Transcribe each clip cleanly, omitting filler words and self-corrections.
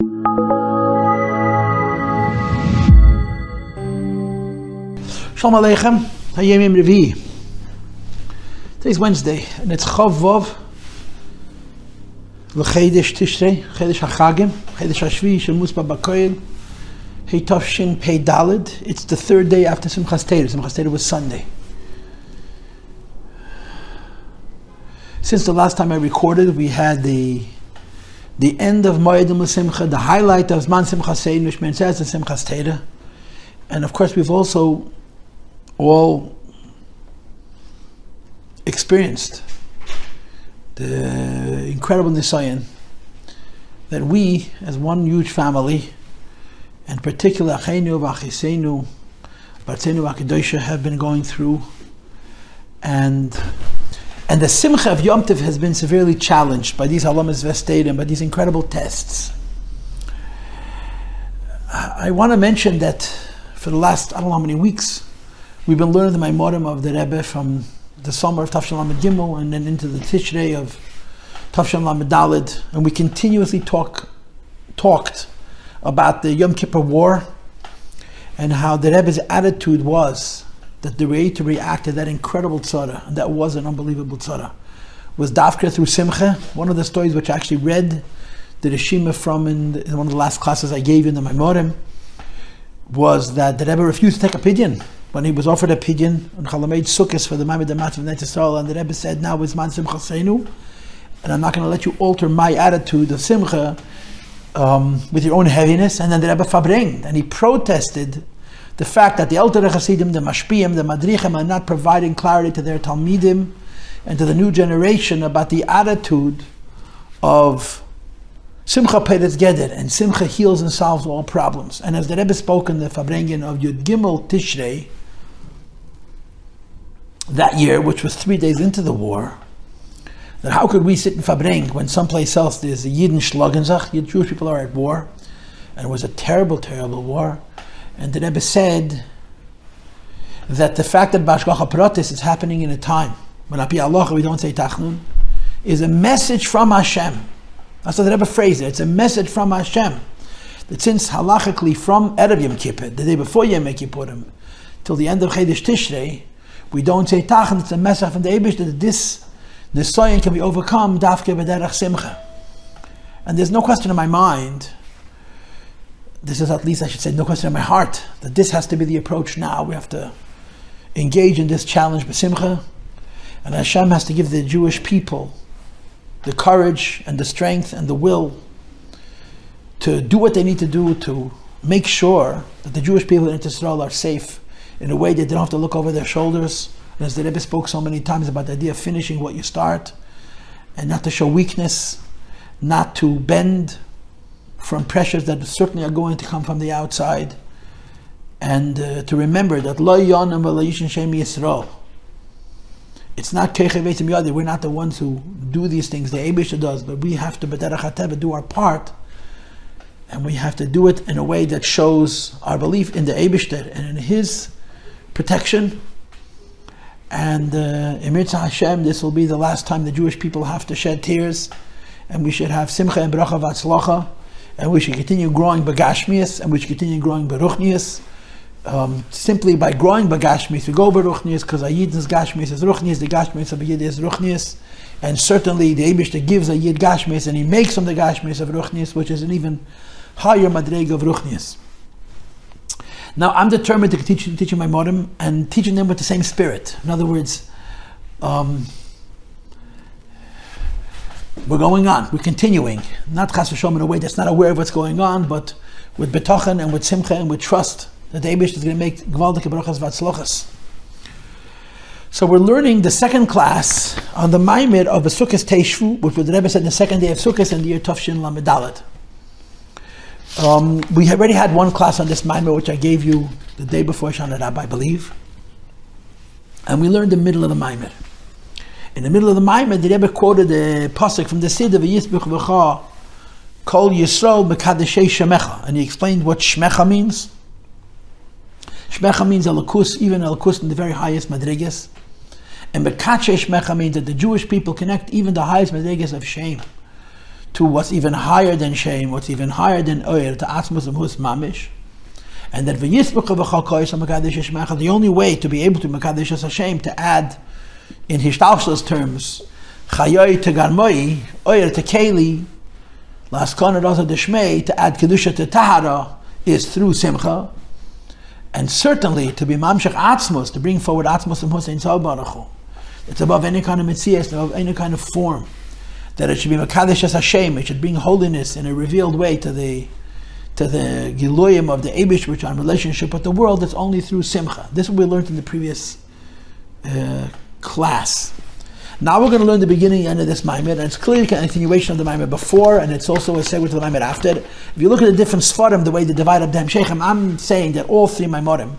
Shalom Aleichem, Yamim Rabbi. Today's Wednesday, and it's Chav Vav l'Chedesh Tishrei, Chedesh HaChagim, Chedesh HaShvi, Shemus Babakoyel, Heitavshin Pei Daled. It's the third day after Simchas Torah. Simchas Torah was Sunday. Since the last time I recorded, we had the end of Moedim L'Simcha, the highlight of Zman Simchas Torah, which means as the Simchas Torah. And of course, we've also all experienced the incredible nisayon that we, as one huge family, and particularly Achenu v'Achisenu, Bartzenu v'Akadosha, have been going through, and the simcha of Yom Tov has been severely challenged by these halamas v'esteirim, by these incredible tests. I want to mention that for the last, I don't know how many weeks, we've been learning the Maimorim of the Rebbe from the summer of Tafshin Lamed Gimel and then into the Tishrei of Tafshin Lamed Daled, and we continuously talked about the Yom Kippur War and how the Rebbe's attitude was that the way to react to that incredible tzara, and that was an unbelievable tzara, was dafka through simcha. One of the stories which I actually read the Reshima from in one of the last classes I gave in the Maimorim was that the Rebbe refused to take a pidyon. When he was offered a pidyon on Chalamed Sukkos for the Mamer of Israel, and the Rebbe said, now is Man Simcha Seinu, and I'm not going to let you alter my attitude of Simcha with your own heaviness. And then the Rebbe fabringed, and he protested the fact that the Elter Chasidim, the Mashpiyim, the Madrichim are not providing clarity to their Talmidim and to the new generation about the attitude of Simcha Peretz Geder, and Simcha heals and solves all problems. And as the Rebbe spoke in the Fabrengen of Yud Gimel Tishrei that year, which was 3 days into the war, that how could we sit in Fabreng when someplace else there's a Yidden Schlagenzach, Jewish people are at war, and it was a terrible, terrible war. And the Rebbe said that the fact that Bashgacha Pratis is happening in a time when Api Allah we don't say Tachnun is a message from Hashem. That's what the Rebbe phrased it. It's a message from Hashem that since halachically from Erev Yom Kippur, the day before Yom Kippurim, till the end of Chedesh Tishrei, we don't say Tachan. It's a message from the Eibush that this nisayon can be overcome dafke b'derech simcha. And there's no question in my mind, this is at least I should say no question in my heart, that this has to be the approach now. We have to engage in this challenge b'simcha, and Hashem has to give the Jewish people the courage and the strength and the will to do what they need to do to make sure that the Jewish people in Israel are safe in a way that they don't have to look over their shoulders. And as the Rebbe spoke so many times about the idea of finishing what you start, and not to show weakness, not to bend from pressures that certainly are going to come from the outside, and to remember that Lo Yonam V'Lo Yishin Shem Yisrael. It's not Keichev Eitzim Yadi. We're not the ones who do these things. The Eibusha does, but we have to b'derech hateva do our part, and we have to do it in a way that shows our belief in the Eibusha and in His protection. And in Mitzvah Hashem, this will be the last time the Jewish people have to shed tears, and we should have simcha and bracha v'atzlacha, and we should continue growing b'gashmias, and we should continue growing b'ruchnias. Simply by growing b'gashmias, we go b'ruchnias, because a Yid's gashmias is ruchnias, the gashmias of a Yid is ruchnias, and certainly the Eibush that gives a Yid gashmias, and he makes from the gashmias of ruchnias, which is an even higher madrega of ruchnias. Now, I'm determined to continue teaching my morim and teaching them with the same spirit. In other words, we're going on, we're continuing, not chas v'shalom in a way that's not aware of what's going on, but with betachan and with simcha and with trust that the Eibush is going to make gvaldike brachas v'atzlochas. So we're learning the second class on the Mamer of BaSukos Tashvu, which the Rebbe said in the second day of Sukkot in the year Tafshin Lamed Daled. We already had one class on this Mamer, which I gave you the day before Shana Rabbi, I believe. And we learned the middle of the Mamer. In the middle of the Mamer, the Rebbe quoted a pasuk from the Siddur v'yisbuch v'cha kol Yisrael mekadeshei shemecha, and he explained what shemecha means. Shemecha means alakus, even alakus in the very highest madrigas. And mekadeshei shemecha means that the Jewish people connect even the highest madrigas of shame to what's even higher than Shem, what's even higher than Oyer, to Atzmus and Hus Mamish. And that the only way to be able to Mekadesh as Hashem, to add in Hishtalshel's terms, Chayoy to Garmoi, Oyer to Keli, Laskon Rosa de Shmei, to add Kedusha to Tahara, is through Simcha. And certainly to be Mamshech Atzmus, to bring forward Atzmus and Hussein Zal Baruch Hu. It's above any kind of Mitzvos, above any kind of form. That it should be Mekadesh as Hashem, it should bring holiness in a revealed way to the Giloyim of the Eibush, which are in relationship with the world. It's only through Simcha. This is what we learned in the previous class. Now we're going to learn the beginning and end of this Mamer, and it's clearly a continuation of the Mamer before, and it's also a segue to the Mamer after. If you look at the different Sfarim, the way they divide up the Hemshech, I'm saying that all three Maimorim,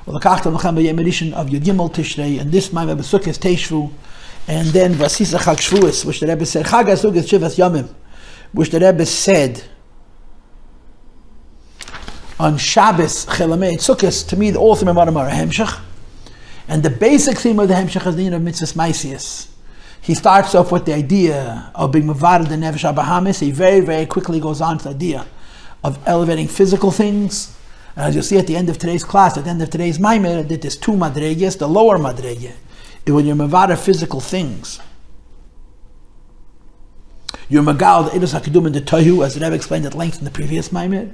of Yud Gimel Tishrei, and this Mamer BaSukos Tashvu, and then Vasisa Chag Shvuos, which the Rebbe said, Chag HaSukos Shivas Yamim, which the Rebbe said on Shabbos Chelamei Sukkos. To me, all three Maimorim are a Hemshech, and the basic theme of the Hemshech is the end of Mitzvos Maisius. He starts off with the idea of being Mavad the Nefesh HaBahamis. He very, very quickly goes on to the idea of elevating physical things. And as you'll see at the end of today's class, at the end of today's Mamer, that there's two madreges. The lower madrege is when you're Mavad physical things. You're Magal the Eidos HaKedum and the Tohu, as the Rebbe explained at length in the previous Mamer.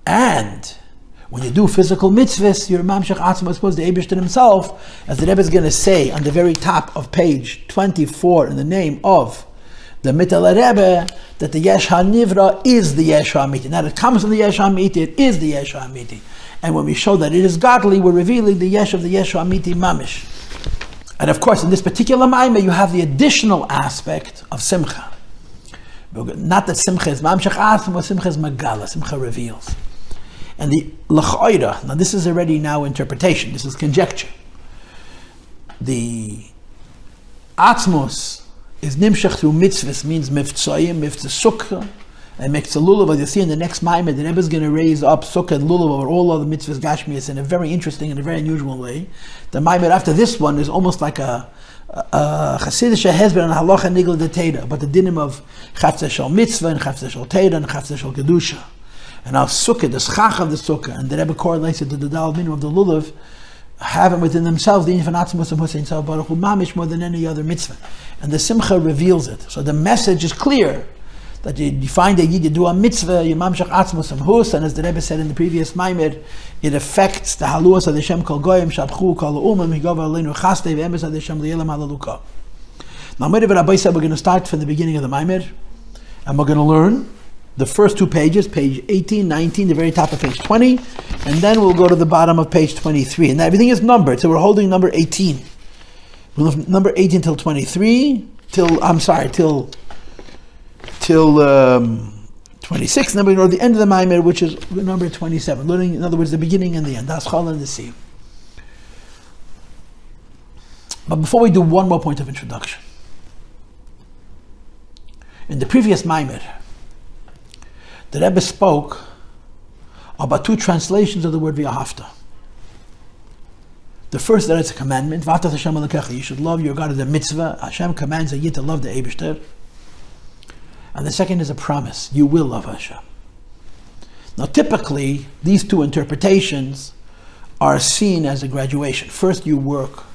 And when you do physical mitzvahs, your Mamshech Atzmus supposed to Eibishter himself, as the Rebbe is going to say on the very top of page 24 in the name of the Mittel Rebbe, that the Yesh HaNivra is the Yesh HaAmiti. Now it comes from the Yesh HaAmiti, it is the Yesh HaAmiti. And when we show that it is godly, we're revealing the Yesh of the Yesh HaAmiti Mamish. And of course, in this particular Maimah, you have the additional aspect of Simcha. Not that Simcha is Mamshech Atzmus, Simcha is Magala, Simcha reveals. And the L'ch'oira, now this is already now interpretation, this is conjecture. The Atzmus is Nimshech through mitzvahs, means Mivtzoyim, Mitzvah Sukka, and Mitzvah Lulav. As you see in the next Maimah, the Rebbe is going to raise up Sukka and Lulav over all other mitzvahs Gashmias in a very interesting and a very unusual way. The Maimah after this one is almost like a Chassidish Hezber and Halacha Nigel de Teda, but the dinim of Chavzeh Shal Mitzvah and Chavzeh Shal Teda and Chavzeh Shal Kedusha. And our Sukkah, the Schach of the Sukkah, and the Rebbe correlates it to the Dal Minim of the Lulav, having within themselves the infant Atzmus and Hussein Zal Baruch Hu Mamish more than any other mitzvah. And the Simcha reveals it. So the message is clear that you find a Yid, you do a mitzvah, you Mamshech Atzmus and Hus, and as the Rebbe said in the previous Maimir, it affects the Haluas of the Shem Kol Goyim, Shabchu Kol Umam, Higov Aleinu Chastei, Ve'emes of the Shem Li'elam Halaluka. Now, Rabbi said we're going to start from the beginning of the Maimir, and we're going to learn the first two pages, page 18, 19, the very top of page 20, and then we'll go to the bottom of page 23. And everything is numbered, so we're holding number 18. We'll have number 18 till 23, till 26, and then we go to the end of the Maimir, which is number 27, learning, in other words, the beginning and the end. That's Chol and the Sea. But before we do, one more point of introduction. In the previous Maimir, the Rebbe spoke about two translations of the word v'ahavta. The first, that it's a commandment. V'ahavta Hashem Elokecha. You should love your God as a mitzvah. Hashem commands a yid to love the Eibishter. And the second is a promise. You will love Hashem. Now, typically, these two interpretations are seen as a graduation. First, you work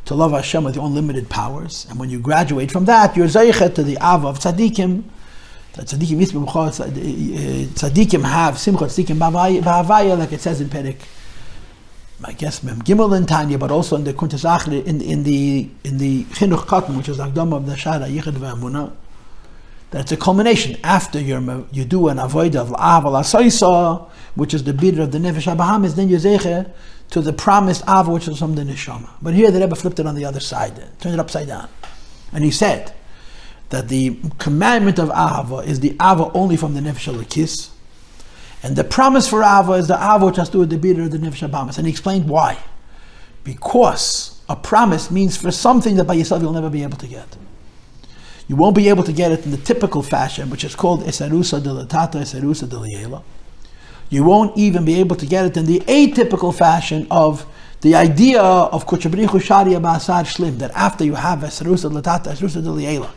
to love Hashem with your unlimited powers, and when you graduate from that, you're zeichet to the Ava of tzaddikim. Tzaddikim have simchot tzaddikim ba'avaya, like it says in Perek, I guess Mem Gimel in Tanya, but also in the Kuntas Achri, in the Chinuch Katan, which is Akdama of the Shara Yichid ve'Amunah, that it's a culmination after you do an Avoda of Av al-Asoisa, which is the bidder of the Nefesh HaBahamis, then you zeiche to the promised Av, which is from the Neshama. But here the Rebbe flipped it on the other side, turned it upside down, and he said that the commandment of Ahava is the Ava only from the Nefesh HaLekis, and the promise for Ava is the Ava which has to do with the bidder of the Nefesh HaBahamis. And he explained why. Because a promise means for something that by yourself you'll never be able to get. You won't be able to get it in the typical fashion, which is called Esarusa de Latata, Esarusa de Liela. You won't even be able to get it in the atypical fashion of the idea of Kuchabrichu Sharia Ba'asar Shlim, that after you have Esarusa de Latata, Esarusa de Liela,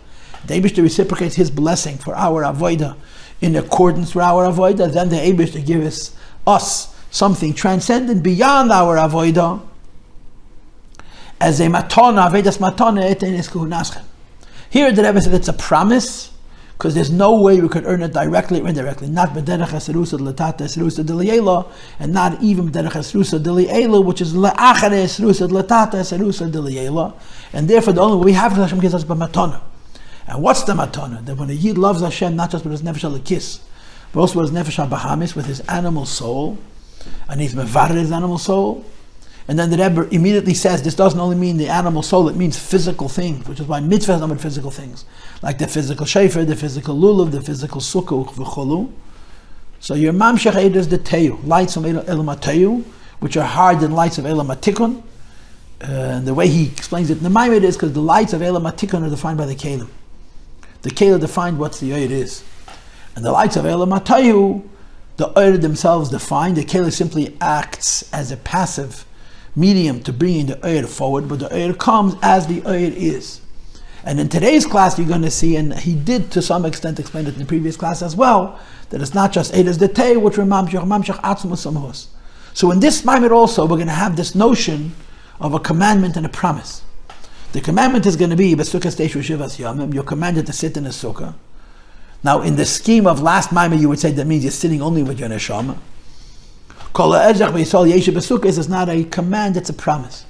the Eibishter reciprocates his blessing for our Avoda in accordance with our Avoda, then the Eibishter gives us something transcendent beyond our Avoda as a matana, Avedas matana etenis kuhunaschem. Here the Rebbe said it's a promise, because there's no way we could earn it directly or indirectly. Not b'derech hasirusa l'tata hasirusa d'li'ela, and not even b'derech hasirusa d'li'ela, which is la'achare hasirusa l'tata hasirusa d'li'ela. And therefore the only way we have Hashem gives us b'matana. And what's the matana? That when a Yid loves Hashem, not just with his nefesh al-kiss, but also with his nefesh al-bahamis, with his animal soul, and he's mevarer his animal soul. And then the Rebbe immediately says this doesn't only mean the animal soul, it means physical things, which is why mitzvah is not with physical things, like the physical shefer, the physical lulav, the physical sukkah, v'cholu. So your mamshech is the teyu, lights of elam teyu, which are hard than lights of elam tikun. And the way he explains it in the Mamer is because the lights of elam tikun are defined by the kelim. The kelim defined what the oyer is, and the lights of elam teyu, the oyer themselves define. The kelim simply acts as a passive medium to bringing the oyer forward, but the oyer comes as the oyer is. And in today's class you're going to see, and he did to some extent explain it in the previous class as well, that it's not just Eidas the Tei, which are Mamshech Atzmus Samhos. So in this Mamer also we're going to have this notion of a commandment and a promise. The commandment is going to be BaSukos Tashvu Shivas Yamim, you're commanded to sit in a sukkah. Now in the scheme of last Mamer you would say that means you're sitting only with your Neshama. Kol ha'atzach b'Yisrael yeshu b'Sukka is not a command, it's a promise.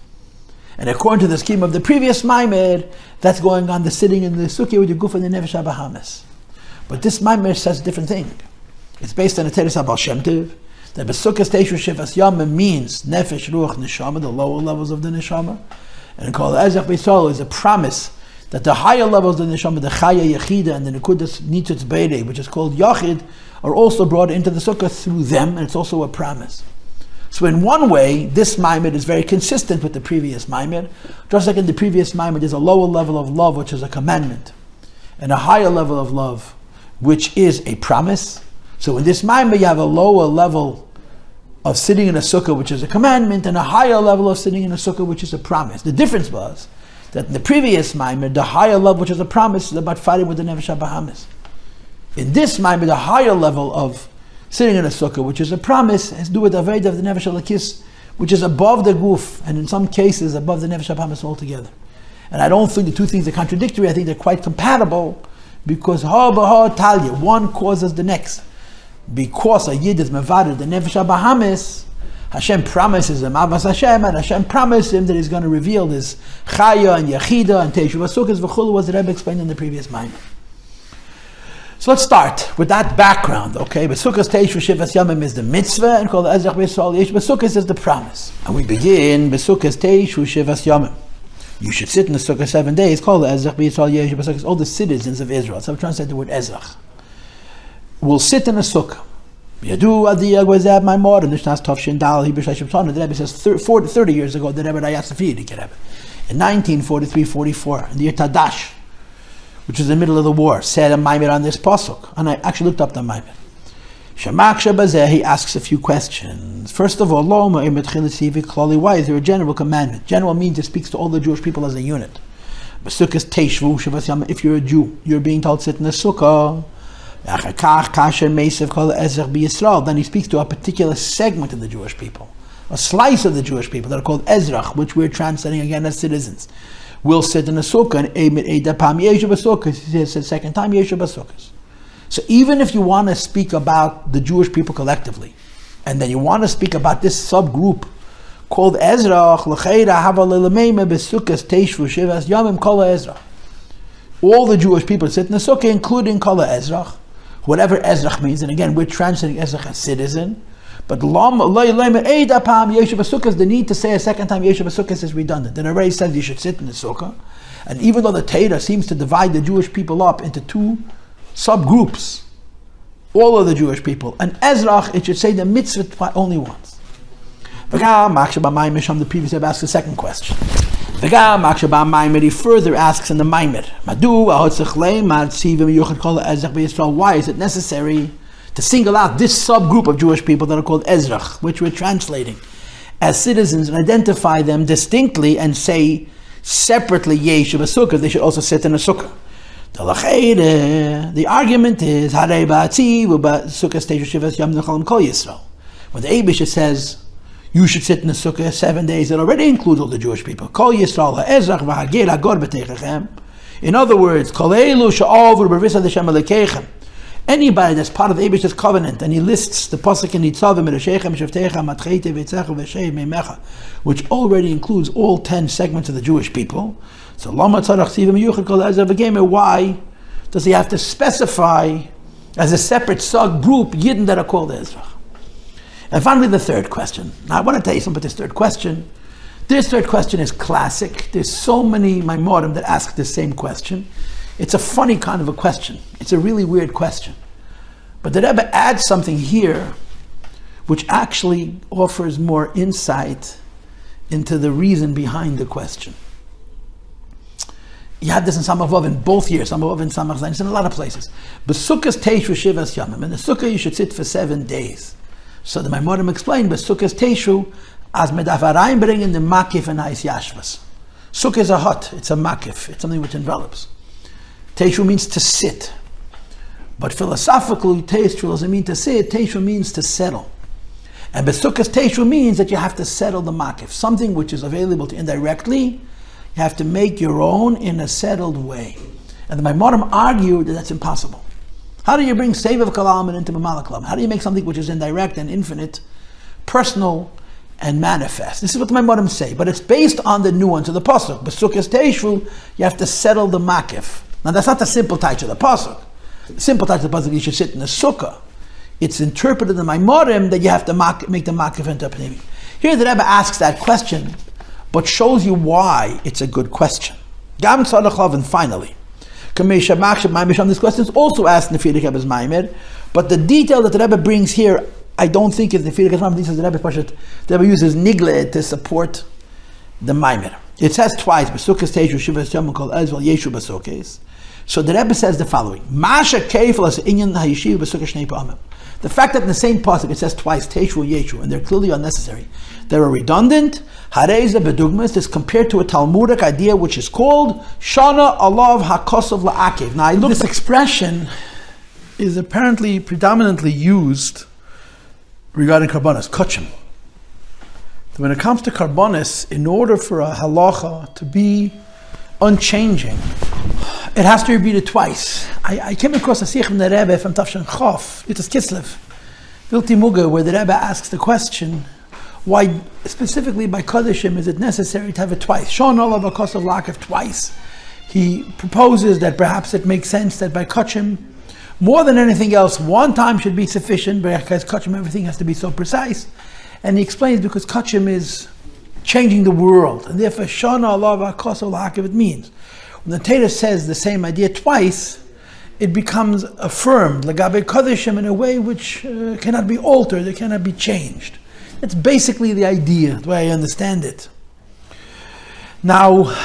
And according to the scheme of the previous Mamer, that's going on the sitting in the sukkah with your guf and the nefesh habahamis. But this Mamer says a different thing. It's based on the Teres HaBaal Shem Tov, that BaSukos Tashvu Shivas Yamim means nefesh, ruach, neshama, the lower levels of the neshama. And Kol ha'atzach b'Yisrael is a promise that the higher levels of the neshama, the chaya, yechida, and the ניצוץ בירא, which is called yachid, are also brought into the sukkah through them, and it's also a promise. So in one way, this Mamer is very consistent with the previous Mamer. Just like in the previous Mamer, there's a lower level of love, which is a commandment, and a higher level of love, which is a promise. So in this Mamer, you have a lower level of sitting in a sukkah, which is a commandment, and a higher level of sitting in a sukkah, which is a promise. The difference was that in the previous Mamer, the higher level, which is a promise, is about fighting with the nefesh habahamis. In this Mamer, the higher level of sitting in a sukkah, which is a promise, has to do with the Avoda of the nefesh al-kiss, which is above the guf, and in some cases above the nefesh habahamis altogether. And I don't think the two things are contradictory. I think they're quite compatible, because one causes the next. Because a yid is mevader the nefesh habahamis, Hashem promises him avas Hashem, and Hashem promised him that he's going to reveal this chaya and yechida and teshuvah sukkahs v'chulu, was the Rebbe explained in the previous Mamer. So let's start with that background, okay? BaSukos Tashvu Shivas Yamim is the mitzvah, and called Azrach B'Yisrael Yesh BaSukos is the promise. And we begin BaSukos Tashvu Shivas Yamim. You should sit in the sukkah 7 days, called Azrach B'Yisrael Yesh BaSukos. All the citizens of Israel, so I'm trying to say the word Ezrach, will sit in a sukkah. Yadu Adiyah Gwazab Maimor, and Nishnas Tov Dal Hebrew Shashim Tana. The Rebbe says 30 years ago, the Rebbe Rayasafid, in 1943-44, in the year Tadash, which was in the middle of the war, said a Mamer on this pasuk, and I actually looked up the Mamer. He asks a few questions. First of all, why is there a general commandment? General means it speaks to all the Jewish people as a unit. BaSukos Tashvu, if you're a Jew, you're being told to sit in the sukkah. Then he speaks to a particular segment of the Jewish people, a slice of the Jewish people that are called Atzmus, which we're translating again as citizens. Will sit in a sukkah, and he says the second time yeshu b'Sukkos. So even if you want to speak about the Jewish people collectively, and then you want to speak about this subgroup called Atzmus, all the Jewish people sit in the sukkah, including kol ha'ezrach, whatever Atzmus means. And again, we're translating Atzmus as citizen. But the need to say a second time yeshu b'Sukkos is redundant. It already says you should sit in the sukkah. And even though the Torah seems to divide the Jewish people up into two subgroups, all of the Jewish people, and Atzmus, it should say the mitzvah only once. The previous Rebbe asks the second question. He further asks in the Mamer, why is it necessary to single out this subgroup of Jewish people that are called Atzmus, which we're translating as citizens, and identify them distinctly and say separately yeshu b'Sukkah, they should also sit in a sukkah. The argument is when the Eibush says you should sit in the Sukkah 7 days, it already includes all the Jewish people. In other words, anybody that's part of the Eibush's covenant, and he lists the pasuk in Nitzavim, which already includes all 10 segments of the Jewish people. So why does he have to specify as a separate sub-group Yidden that are called Atzmus? And finally, the third question. Now I want to tell you something about this third question. This third question is classic. There's so many Maimorim that ask the same question. It's a funny kind of a question. It's a really weird question. But the Rebbe adds something here which actually offers more insight into the reason behind the question. You had this in Samavav in both years, Samavav and Samach Zayin, it's in a lot of places. BaSukos Tashvu shivas yamim. In the Sukkah you should sit for 7 days. So the Maimorim explained, BaSukos Tashvu as medavarayim bring in the makif and ha'is yashvas. Sukkah is a hut, it's a makif, it's something which envelops. Tashvu means to sit. But philosophically, Tashvu doesn't mean to sit, Tashvu means to settle. And BaSukos Tashvu means that you have to settle the makif, something which is available to indirectly. You have to make your own in a settled way. And the Maimorim argue that that's impossible. How do you bring Sevav Kalam into Mamala Kalam? How do you make something which is indirect and infinite, personal and manifest? This is what the Maimorim say, but it's based on the nuance of the pasuk. BaSukos Tashvu, you have to settle the makif. Now that's not the simple touch of the pasuk. The simple touch of the pasuk, you should sit in the Sukkah. It's interpreted in the Maimorim that you have to make the makif into a pnimi. Here the Rebbe asks that question, but shows you why it's a good question. And finally, this question is also asked in the Fidik Rebbe's Mamer, but the detail that the Rebbe brings here, I don't think is the Fidik Rebbe's Mamer. This is the Rebbe uses nigle to support the Mamer. It says twice, BaSukos Tashvu shivas yamim kol Ezra yeshu basukos. So the Rebbe says the following: Masha keifel as inyan hayishiv BaSukos shnei pa'amim. The fact that in the same pasuk it says twice Tashvu and Yeshu, and they're clearly unnecessary, they're redundant. Hareza bedugmas is compared to a Talmudic idea which is called Shana Alav Hakosov La'akev. Now I look, this expression is apparently predominantly used regarding karbonis, kachim. When it comes to karbonis, in order for a halacha to be unchanging, it has to be repeated twice. I came across a sikh from the Rebbe from Tafshan Chof, Yitas Kislev, Vilti Muga, where the Rebbe asks the question, why specifically by Kodeshim is it necessary to have it twice? Shon Olav HaKosav La'akev twice. He proposes that perhaps it makes sense that by Kachim, more than anything else, one time should be sufficient, because Kachim, everything has to be so precise. And he explains because Kachim is changing the world, and therefore Shon Olav HaKosav La'akev it means. When the Torah says the same idea twice, it becomes affirmed, Lagabe Kodeshim, in a way which cannot be altered, it cannot be changed. That's basically the idea, the way I understand it. Now,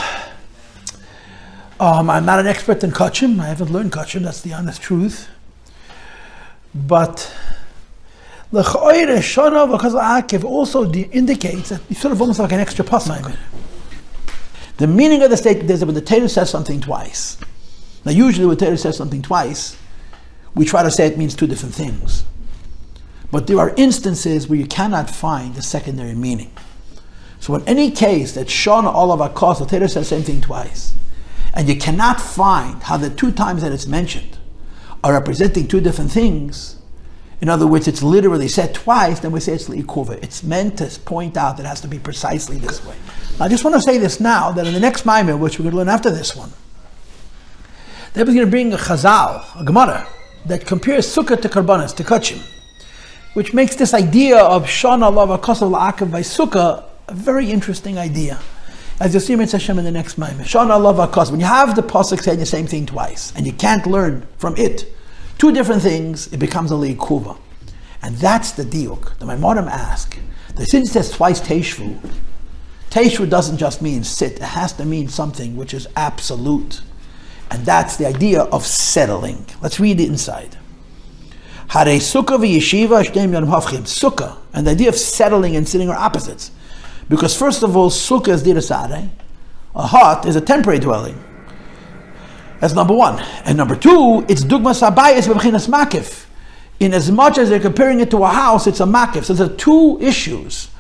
I'm not an expert in Kachim. I haven't learned Kachim, that's the honest truth. But L'ch'oire Shana v'Kosov La'akev also indicates that it's sort of almost like an extra pasuk. The meaning of the statement is that when the Torah says something twice, now usually when the Torah says something twice, we try to say it means two different things. But there are instances where you cannot find a secondary meaning. So in any case that Shana Olav HaKos, the Torah says the same thing twice, and you cannot find how the two times that it's mentioned are representing two different things, in other words, it's literally said twice, then we say it's li'ikuva. It's meant to point out that it has to be precisely this way. Now, I just want to say this now, that in the next Mamer, which we're going to learn after this one, they're going to bring a chazal, a gemara, that compares Sukkah to karbonis, to kachim, which makes this idea of Shana Alav HaKosav La'akev by Sukkah a very interesting idea. As you'll see in Hashem in the next Mamer. Shana Alav HaKosav, when you have the pasuk saying the same thing twice, and you can't learn from it two different things, it becomes a li'ikuva. And that's the diuk. The Maimorim ask, that since it says twice Tashvu, Tashvu doesn't just mean sit, it has to mean something which is absolute. And that's the idea of settling. Let's read it inside. Hare Sukka v'yeshiva shneim yom havchim. Sukka, and the idea of settling and sitting are opposites. Because first of all, Sukka is dirasare. A hut is a temporary dwelling. That's number one. And number two, it's dugmas habayis b'mechinas makif. In as much as they're comparing it to a house, it's a makif. So there are two issues.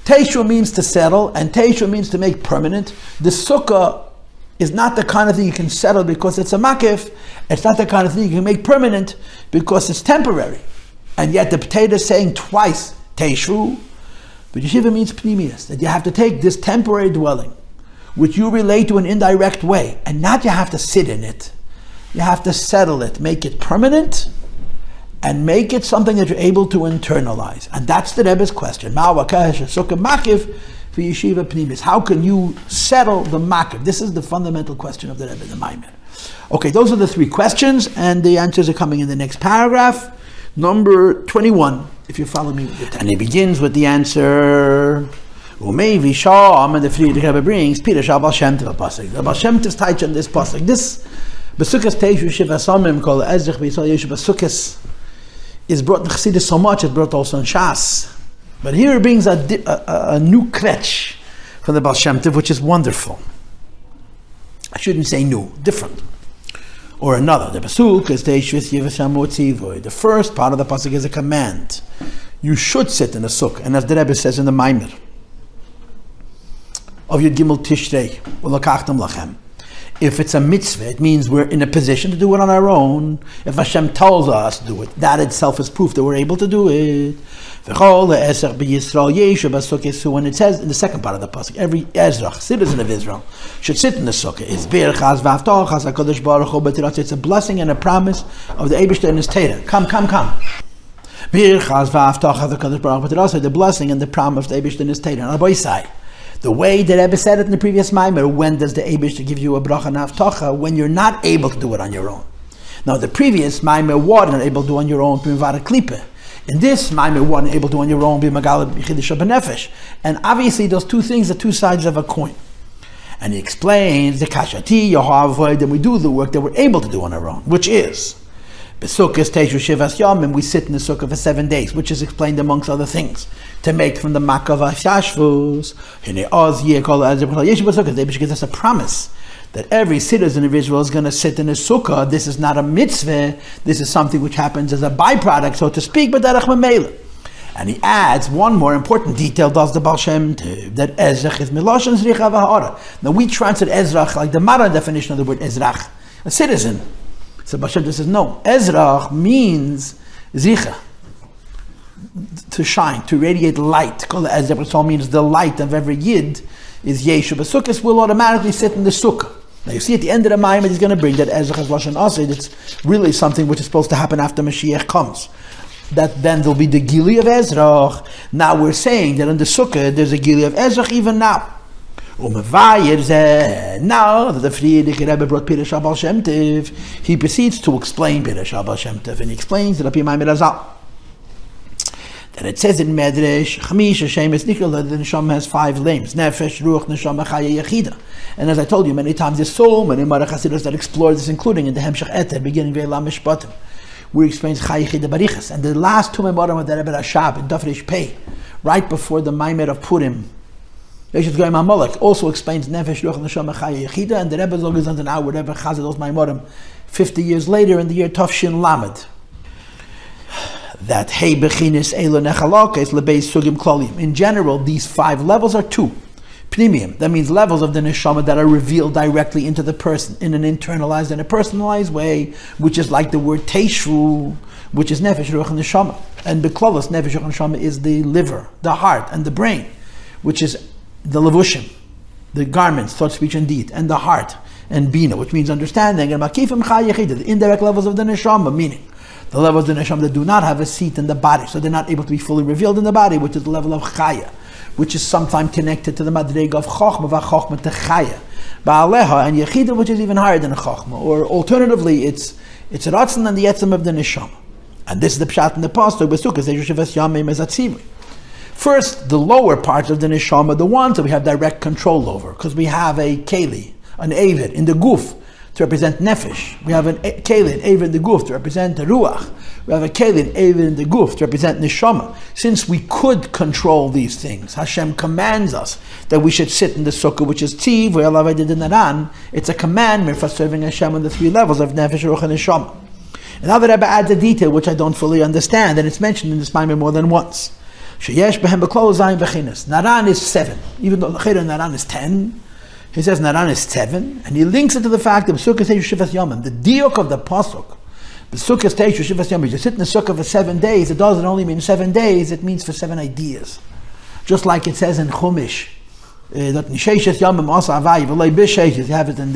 Teshvu means to settle, and teshvu means to make permanent. The sukkah is not the kind of thing you can settle because it's a makif. It's not the kind of thing you can make permanent because it's temporary. And yet the potato is saying twice, teshvu. But yeshiva means pnimius, that you have to take this temporary dwelling, which you relate to an indirect way, and not you have to sit in it. You have to settle it, make it permanent, and make it something that you're able to internalize. And that's the Rebbe's question. How can you settle the makif? This is the fundamental question of the Rebbe, the Mamer. Okay, those are the three questions, and the answers are coming in the next paragraph, number 21, if you follow me with it. And he begins with the answer. Umevi Sham, and the Friedrich Rebbe brings Peter Shabbat Shem Tov pasuk. The Baal Shem Tov touch on this pasuk. This BaSukos Tashvu Shiva Samim called Azrach Biisrael Yeshbhu BaSukos is brought in Chassidus so much. It's brought also in Shas, but here it brings a new kretch from the Baal Shem Tov, which is wonderful. I shouldn't say new, different, or another. The BaSukos Tashvu Shiva Samim. The first part of the pasuk is a command. You should sit in a sukkah, and as the Rebbe says in the Mamer of Yud Gimel Tishrei, Ulakachtem Lachem. If it's a mitzvah, it means we're in a position to do it on our own. If Hashem tells us to do it, that itself is proof that we're able to do it. When it says in the second part of the pasuk, every Atzmus, citizen of Israel, should sit in the sukkah. It's a blessing and a promise of the Eibishter and his Torah. Come. The blessing and the promise of the Eibishter and his Torah. On the boy side. The way that Rebbe said it in the previous Mamer, when does the Eibishter give you a bracha and haftacha? When you're not able to do it on your own. Now the previous Mamer wasn't able to do on your own, in this Mamer wasn't able to do on your own, yechida. And obviously those two things are two sides of a coin. And he explains the kashati, Avoda, and we do the work that we're able to do on our own, which is BaSukos Tashvu Shivas Yamim, we sit in the sukkah for 7 days, which is explained amongst other things, to make from the makav tashvus. They give us a promise that every citizen of Israel is going to sit in a sukkah. This is not a mitzvah, this is something which happens as a byproduct, so to speak, but derech mamela. And he adds one more important detail, does the Baal Shem Tov, that Atzmus is miloshen zricha v'ha'ara. Now we translate Atzmus like the modern definition of the word Atzrach, a citizen. So Baal Shem Tov says, no, Atzrach means zicha, to shine, to radiate light. Atzrach means the light of every yid is Yeshbhu. BaSukos will automatically sit in the sukkah. Now you see at the end of the Mamer, he's going to bring that Atzrach is Lashon Asid. It's really something which is supposed to happen after Mashiach comes. That then there'll be the Gili of Atzrach. Now we're saying that in the sukkah there's a Gili of Atzrach even now. Now that the Friedrich Rebbe brought Pirush Baal Shem Tov, he proceeds to explain Pirush Baal Shem Tov, and he explains that it says in Medrash, the Neshama has 5 limbs: Nefesh, Ruach, Neshama, Chaya, Yechida. And as I told you many times, there's so many Marach Hasidus that explore this, including in the Hemshech beginning Ve'elam Mishpatim, where he explains Chaya, Yechida, Barichas. And the last 2 Memorim of the Rebbe Rashab in Daf Reish Pei, right before the Mamer of Purim, also explains Nefesh, Ruach, Neshama, Chaya, Yechida, and the Rebbe Zog is until now, whatever Chazal those Maimorim, 50 years later, in the year Tafshin Lamed, that Hey Bechinis Elo Nechalakes Lebeis Sugim Klolim. In general, these 5 levels are 2. Pnimium, that means levels of the Neshama that are revealed directly into the person in an internalized and a personalized way, which is like the word Teshvu, which is Nefesh, Ruach, and Neshama. And Beklolos, Nefesh, Ruach, and Neshama is the liver, the heart, and the brain, which is the levushim, the garments, thought, speech, and deed, and the heart, and bina, which means understanding, and makifim chai yechida, the indirect levels of the neshama, meaning the levels of the neshama that do not have a seat in the body, so they're not able to be fully revealed in the body, which is the level of chaya, which is sometimes connected to the madrega of chokhmah, v'chokhmah to chaya, ba'aleha, and yechida, which is even higher than a chokhmah, or alternatively, it's a ratzon and the etzem of the neshama. And this is the pshat in the pasuk, BaSukos Tashvu Shivas Yamim as atzivui. First, the lower parts of the neshama, the ones that we have direct control over, because we have a keli, an avid in the guf, to represent nefesh. We have a kelin, even the guf, to represent the ruach. We have a kelin, even the guf, to represent neshama. Since we could control these things, Hashem commands us that we should sit in the sukkah, which is tiv, naran. It's a commandment for serving Hashem on the three levels of nefesh, ruach, and neshama. And now the Rebbe adds a detail which I don't fully understand, and it's mentioned in this Mamer more than once. Sheyesh behem b'kol zayin v'chinas. Naran is 7, even though the Naran is 10. He says Naran is 7, and he links it to the fact that BaSukos Tashvu shivas yamim. The diuk of the pasuk, BaSukos Tashvu shivas yamim. You sit in the sukkah for 7 days. It doesn't only mean 7 days; it means for 7 ideas. Just like it says in Chumash that nisheishes yamim asa avay v'lei b'sheishes. You have it in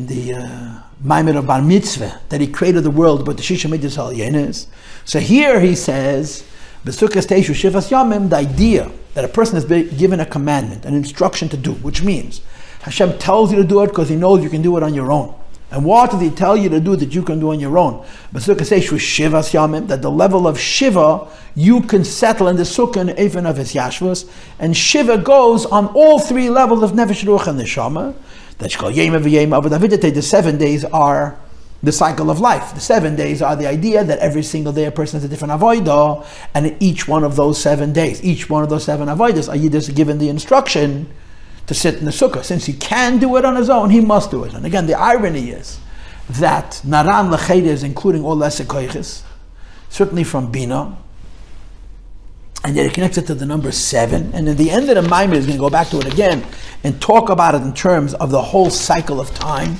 the Mamer of Bar Mitzvah that he created the world, but the shisha midas al yenes. So here he says BaSukos Tashvu shivas yamim. The idea that a person has been given a commandment, an instruction to do, which means Hashem tells you to do it because He knows you can do it on your own. And what does He tell you to do that you can do on your own? BaSukos Tashvu shivas yamim, that the level of shiva you can settle in the sukkah even of His yashvus, and shiva goes on all 3 levels of nefesh, ruach, and neshama. That's called yemim v'yemim Avoda. The 7 days are the cycle of life. The 7 days are the idea that every single day a person has a different avodah, and in each one of those 7 days, each one of those 7 avodas, are you just given the instruction to sit in the sukkah. Since he can do it on his own, he must do it. And again, the irony is that naran l'cheda is including all lesser koiches, certainly from bina, and yet it connects it to the number 7. And in the end of the Mamer, is going to go back to it again and talk about it in terms of the whole cycle of time.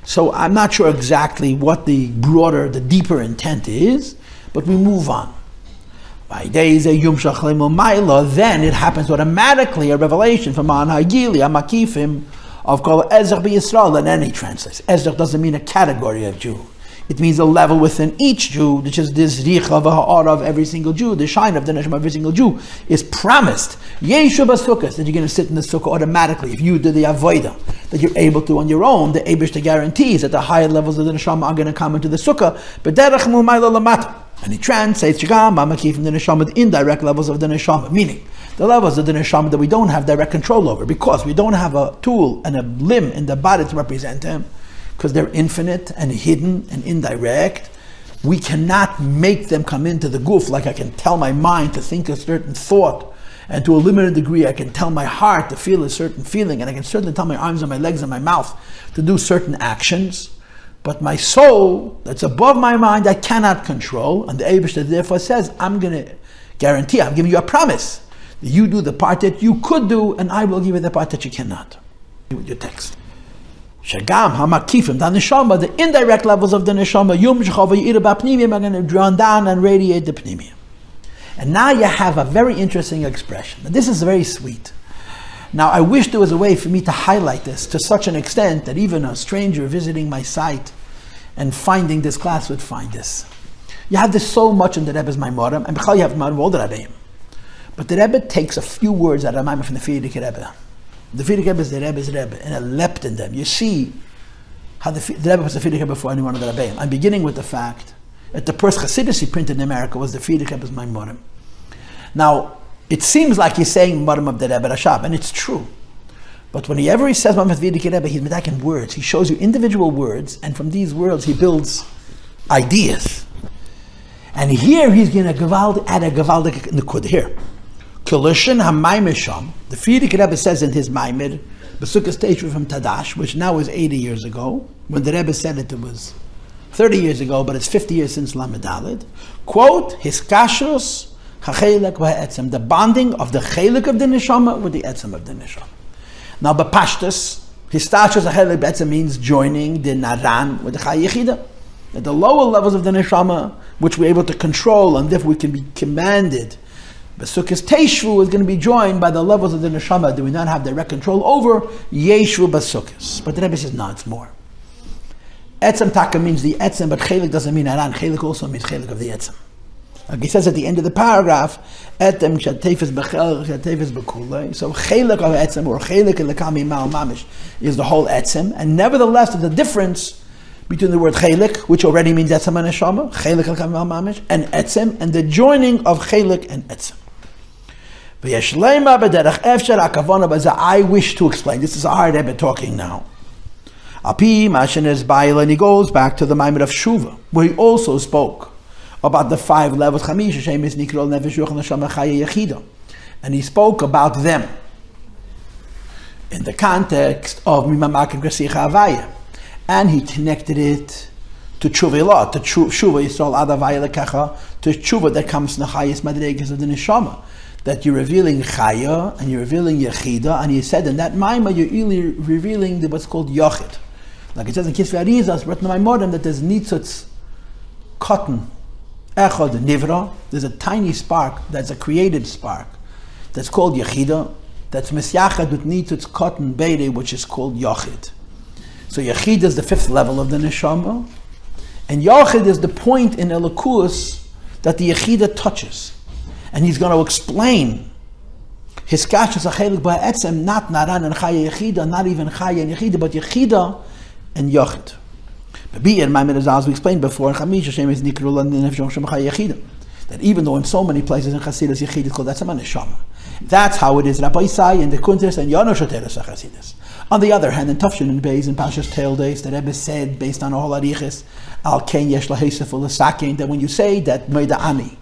So I'm not sure exactly what the broader, the deeper intent is, but we move on. By days then it happens automatically, a revelation from An Hagili, Amakifim, of called Atzmus Israel, and any translates. Atzmus doesn't mean a category of Jew. It means a level within each Jew, which is this richa v'ha'ara of every single Jew, the shine of the Neshama of every single Jew, is promised. Yeshu b'sukkos, that you're going to sit in the sukkah automatically. If you do the Avoda, that you're able to on your own, the Eibishter guarantees that the higher levels of the Neshama are going to come into the sukkah. B'derech mu'mayla lamata. And he translates Shigam, Mamakif from the Neshama, the indirect levels of the Neshama, meaning the levels of the Neshama that we don't have direct control over, because we don't have a tool and a limb in the body to represent them, because they're infinite and hidden and indirect. We cannot make them come into the guf like I can tell my mind to think a certain thought, and to a limited degree I can tell my heart to feel a certain feeling, and I can certainly tell my arms and my legs and my mouth to do certain actions. But my soul, that's above my mind, I cannot control, and the Eibishter therefore says, I'm going to guarantee, I'm giving you a promise, that you do the part that you could do, and I will give you the part that you cannot. Your text. Shagam hamakifim, the neshama, the indirect levels of the neshama, yum shechava yira b'pnimiyim, are going to draw down and radiate the pnimiyim. And now you have a very interesting expression. This is very sweet. Now I wish there was a way for me to highlight this to such an extent that even a stranger visiting my site and finding this class would find this. You have this so much in the Rebbe's Maimarim, and Bechal you have Maimarim all the Rebbeim. But the Rebbe takes a few words out of Mamer from the Frierdiker Rebbe. The Frierdiker Rebbe is the Rebbe's Rebbe, and it leapt in them. You see how the Rebbe was the Frierdiker before any one of the Rebbeim. I'm beginning with the fact that the first Chassidus he printed in America was the Frierdiker Rebbe's Maimarim. Now, it seems like he's saying Marim of the Rebbe Rashab, and it's true. But whenever he says Marim of the Frierdiker Rebbe, he's medaken words. He shows you individual words, and from these words he builds ideas. And here he's going to add a gavaldik nekud here. Kilushin hamaymer sham. The Frierdiker Rebbe says in his Mamer, BaSukos Tashvu from Tadash, which now is 80 years ago. When the Rebbe said it, it was 30 years ago, but it's 50 years since Lamed Daled. Quote, his kashrus hachelek v'ha'etzem, the bonding of the chelek of the neshama with the etzem of the neshama. Now, b'pashtus, his kashrus hachelek b'etzem means joining the naran with the yechida. At the lower levels of the neshama, which we're able to control, and therefore we can be commanded, BaSukos Tashvu is going to be joined by the levels of the neshama that we not have direct control over, yeshvu basukos. But the Rebbe says, no, it's more. Etzem taka means the etzem, but chelek doesn't mean aran. Chelek also means chelek of the etzem. Like he says at the end of the paragraph, etem shatefes bechel shatefes bekulei. So chelek of etzem, or chelek lekami mal mamish, is the whole etzem, and nevertheless there's a difference between the word chelek, which already means etzem and neshama, chelek lekami mal mamish, and etzem, and the joining of chelek and etzem. I wish to explain. This is our Rebbe talking now. Api Mashanes Bail, and he goes back to the Mamer of Shuva, where he also spoke about the 5 levels, and he spoke about them in the context of Mimamak and Grasicha Avaya, and he connected it to Tshuva, to Tshuva Yisrael Adavaya Lekecha, to Tshuva that comes from the highest madregas of the Neshama, that you're revealing Chaya and you're revealing Yechida, and he said in that Maimah you're really revealing what's called Yochid. Like it says in Kisvei Arizas, written by Modern, that there's Nitzots, cotton, Echad, Nivra, there's a tiny spark that's a created spark that's called Yechida, that's Misyachad with Nitzots, cotton, Beire, which is called Yochid. So Yechida is the 5th level of the Neshama, and Yochid is the point in Elokus that the Yechida touches. And he's going to explain his kashas achelik ba'etzem, not naran and chaya yechida, not even chaya and yechida, but yechida and yochid. Rabbi and Mamer, as we explained before, that even though in so many places in Chassidus yechida is called Atzmus Neshama, that's how it is Rabbi Sai and the Kuntres and Yono Shoteres Chassidus. On the other hand, in Tafshin and Beis and Pashas Tail Days, the Rebbe said, based on all ariches, al ken yesh lahesef u'lesakein, that when you say that Meida Ani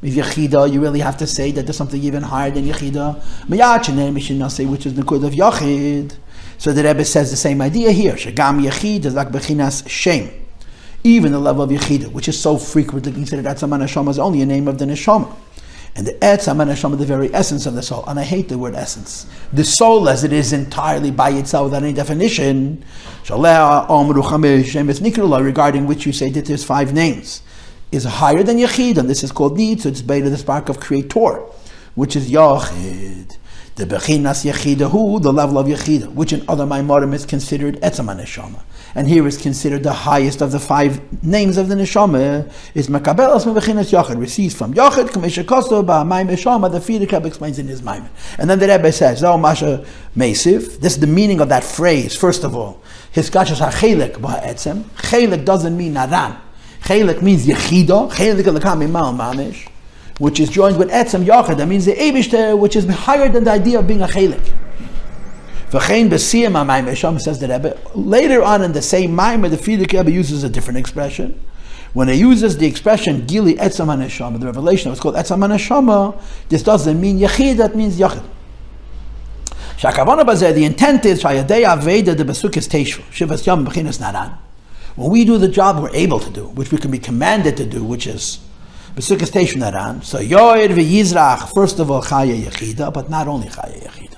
with Yechida, you really have to say that there's something even higher than Yechida, which is the code of Yachid. So the Rebbe says the same idea here. Shagam Yechid is like Bechinas Shem. Even the level of Yechida, which is so frequently considered Atzmus Neshama, is only a name of the Neshama. And the Atzmus Neshama, the very essence of the soul. And I hate the word essence. The soul as it is entirely by itself without any definition, regarding which you say that there's 5 names, is higher than Yechid, and this is called Nitzots, Beira, the spark of Creator, which is Yachid. The Bechinas Yechidahu, the level of Yechida, which in other Maimarim is considered Atzmus Neshama. And here is considered the highest of the 5 names of the Neshama, is Makabelas Bechinas Yachid, receives from Yachid, Kamesha Kosto, Ba'amai Neshama, the Rebbe explains in his Mamer. And then the Rebbe says, Oh Masha Meisiv, this is the meaning of that phrase, first of all. His Kachas HaChelek Ba'etzem, Chelek doesn't mean Naran. Chelek means Yechida, Chelek Elakam Imal Mamish, which is joined with Etzem Yachid. That means the Eibishter, which is higher than the idea of being a Chelek. V'chein b'siyam ha'mayim, says the Rebbe. Later on in the same Mamer, the Frierdiker Rebbe uses a different expression. When he uses the expression Gili Etzem HaNeshama, the revelation of what's called Etzem HaNeshama, this doesn't mean Yechid, that means Yachid. Shakavana Bazeh, the intent is Shayadei Avoda the BaSukos Tashvu, Shivas Yom B'chinas Naran. When we do the job we're able to do, which we can be commanded to do, which is BaSukos Tashvu Naran, so Yoir v'Yizrach, first of all Chaya Yechida, but not only Chaya Yechida.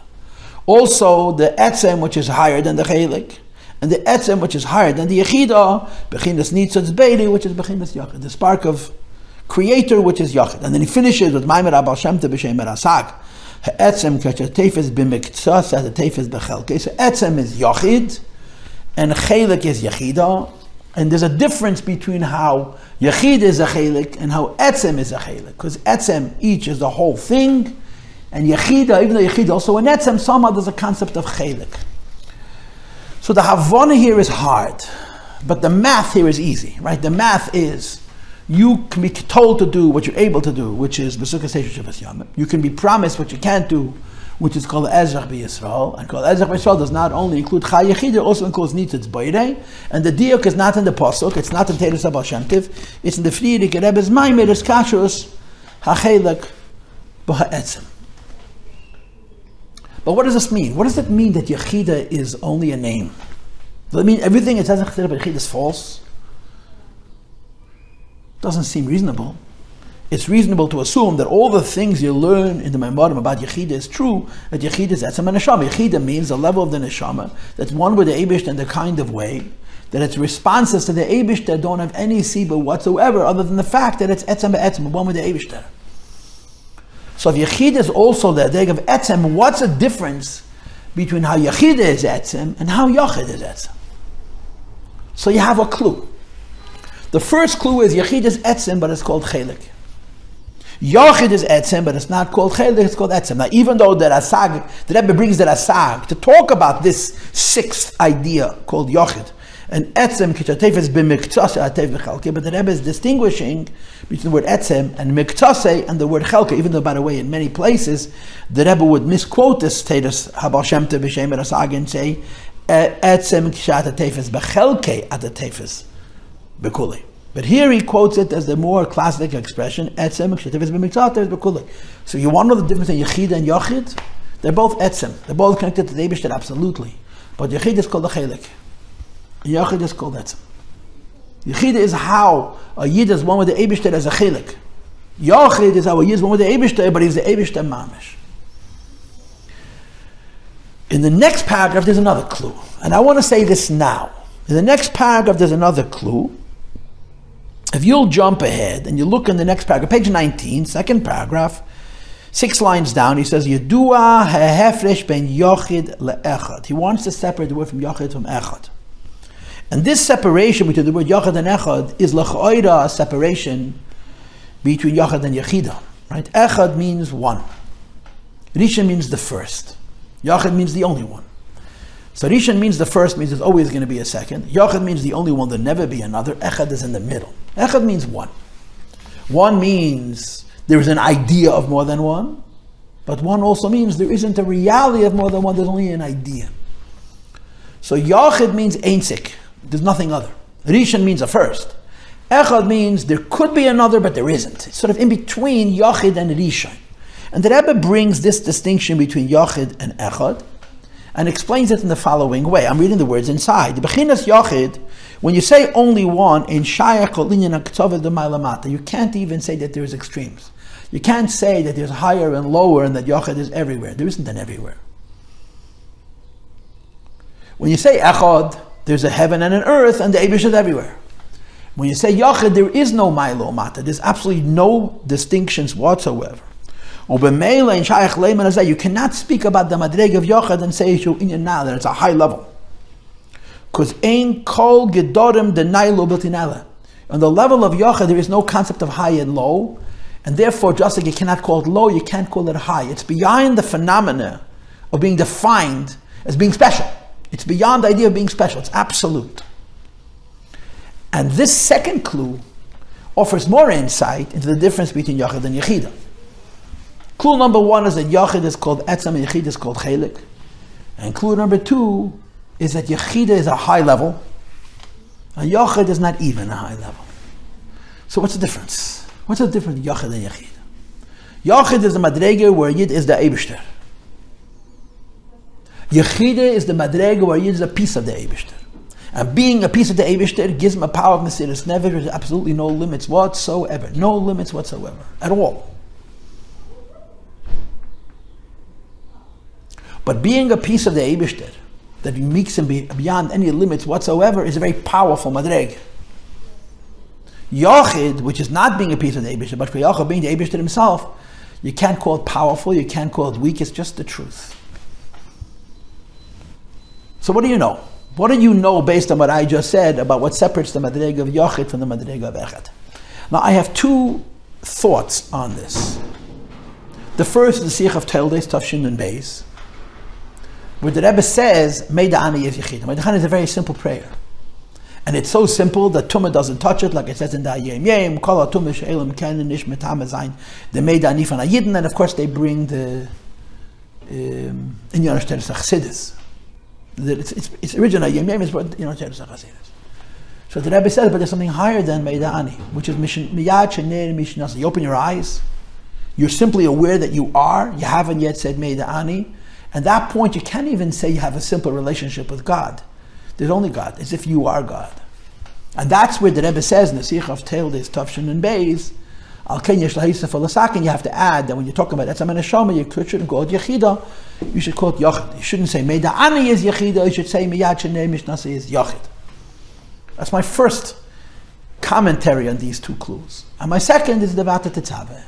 Also the Etzem, which is higher than the Chelik, and the Etzem, which is higher than the Yechida, Bechinas Nichatz Beiri, which is Bechinas Yachid, the spark of Creator, which is Yachid. And then he finishes with Mamer Abal Shem Tov B'Shem Erasag, Etzem Kachatefes B'Miktsas, as the Tefes B'Chelke. So Etzem is Yachid, and Chelik is Yechida. And there's a difference between how Yechid is a Chelik and how Etzem is a Chelik. Because Etzem, each is the whole thing, and Yechida, even though Yechida also in Etzem, somehow there's a concept of Chelik. So the Havana here is hard, but the math here is easy, right? The math is, you can be told to do what you're able to do, which is BaSukos Tashvu Shivas Yamim. You can be promised what you can't do, which is called Atzmus B'Yisrael. And called Atzmus B'Yisrael does not only include Chai Yechid, it also includes Nichatz Beirei. And the diuk is not in the Pasuk, it's not in Teres Abal Shem Tov, it's in the Frierdiker Rebbe's Mamer, it's Kashus HaChelek B'Ha'etzem. But what does this mean? What does it mean that Yechida is only a name? Does it mean everything it says in Chassidus about Yechida is false? Doesn't seem reasonable. It's reasonable to assume that all the things you learn in the Maimarim about Yechida is true, that Yechida is Atzmus Neshama. Yechida means the level of the Neshama, that's one with the Eibish and the kind of way, that its responses to the Eibish that don't have any siba whatsoever, other than the fact that it's Etzem B'Etzem, one with the Eibish there. So if Yechida is also the day of Etzem, what's the difference between how Yechida is Etzem and how Yachid is Etzem? So you have a clue. The first clue is Yechida is Etzem, but it's called Chelik. Yachid is Etzem, but it's not called Chelik, it's called Etzem. Now, even though the Rebbe brings the Rasag to talk about this 6th idea called Yachid, and Etzem, Kishatefes b'Miktsase Atev b'Chelke, but the Rebbe is distinguishing between the word Etzem and Miktsase and the word Chelke, even though, by the way, in many places, the Rebbe would misquote this status, Habal Shem Tov B'Shem Rasag, and say, Etzem kshat atefes bechelke at atefes bekuli. But here he quotes it as the more classic expression, Etzem kshat atefes b'mitzvah bekuli. So you want to know the difference in Yechida and Yachid? They're both Etzem. They're both connected to the Eibishter, absolutely. But Yechida is called the Chelik. Yachid is called Etzem. Yechida is how a Yid is one with the Eibishter as a Chelik. Yachid is how a Yid is one with the Eibishter, but he's the Eibishter Mamish. In the next paragraph, there's another clue. And I want to say this now. In the next paragraph, there's another clue. If you'll jump ahead and you look in the next paragraph, page 19, second paragraph, 6 lines down, he says, Yedua ha'hefresh ben Yochid le'echad. He wants to separate the word from Yochid from Echad. And this separation between the word Yochid and Echad is l'ch'oira, a separation between Yochid and Yechida. Right? Echad means one. Rishon means the first. Yochid means the only one. So Rishon means the first, means there's always going to be a second. Yochid means the only one, there'll never be another. Echad is in the middle. Echad means one. One means there is an idea of more than one, but one also means there isn't a reality of more than one, there's only an idea. So Yochid means einsik, there's nothing other. Rishon means a first. Echad means there could be another, but there isn't. It's sort of in between Yochid and Rishon. And the Rebbe brings this distinction between Yochid and Echad and explains it in the following way. I'm reading the words inside. Bechinas Yochid, when you say only one, in Shayach Olinyan Aktoved Mailamata, you can't even say that there's extremes. You can't say that there's higher and lower and that Yochid is everywhere. There isn't an everywhere. When you say Echad, there's a heaven and an earth and the Eibush is everywhere. When you say Yochid, there is no Mailo Mata. There's absolutely no distinctions whatsoever. You cannot speak about the madreg of Yochid and say that it's a high level. Because ain kol gedorim denaylo biltinala. On the level of Yochid, there is no concept of high and low, and therefore, just like you cannot call it low, you can't call it high. It's beyond the phenomena of being defined as being special. It's beyond the idea of being special. It's absolute. And this second clue offers more insight into the difference between Yochid and Yechida. Clue number 1 is that Yochid is called Etzem and Yechida is called Chelik. And clue number 2 is that Yechida is a high level and Yochid is not even a high level. So what's the difference? What's the difference between Yochid and Yechida? Yochid is the madrege where Yid is the Eibishter. Yechida is the madrege where Yid is a piece of the Eibishter. And being a piece of the Eibishter gives him a power of Mesiras Nefesh with absolutely no limits whatsoever. No limits whatsoever. At all. But being a piece of the Eibishter, that makes him beyond any limits whatsoever, is a very powerful madreg. Yochid, which is not being a piece of the Eibishter, but for Yochid being the Eibishter himself, you can't call it powerful, you can't call it weak, it's just the truth. So what do you know? What do you know based on what I just said about what separates the madreg of Yochid from the madreg of Echad? Now I have 2 thoughts on this. The first is the Sikh of Teldes, Tafshin and Beis, where the Rebbe says, Meida Ani is Yechida. Meida Ani is a very simple prayer. And it's so simple that Tumah doesn't touch it, like it says in the Yמים, Kol HaTumah She'elam Ken Nish Metam Zayin, the Meida Ani Fan HaYidin, and of course they bring the Inyan Shteres HaChassidus. It's original Yמים, it's Inyan Shteres HaChassidus. So the Rebbe says, but there's something higher than Meida Ani, which is Miyad Shener Mishnasa. You open your eyes, you're simply aware that you are, you haven't yet said Meida Ani. At that point, you can't even say you have a simple relationship with God. There's only God, as if you are God. And that's where the Rebbe says in the Sikh of Teldes, Tafshin and Beis, Al Ken Yesh Lahisa Falasakin, you have to add that when you're talking about Etzem and Neshama, you shouldn't call it Yechida, you should call it Yochid. You shouldn't say Meida Ani is Yechida, you should say Miyad Shenei Mishnasa is Yochid. That's my first commentary on these 2 clues. And my second is the Vata Tetzaveh.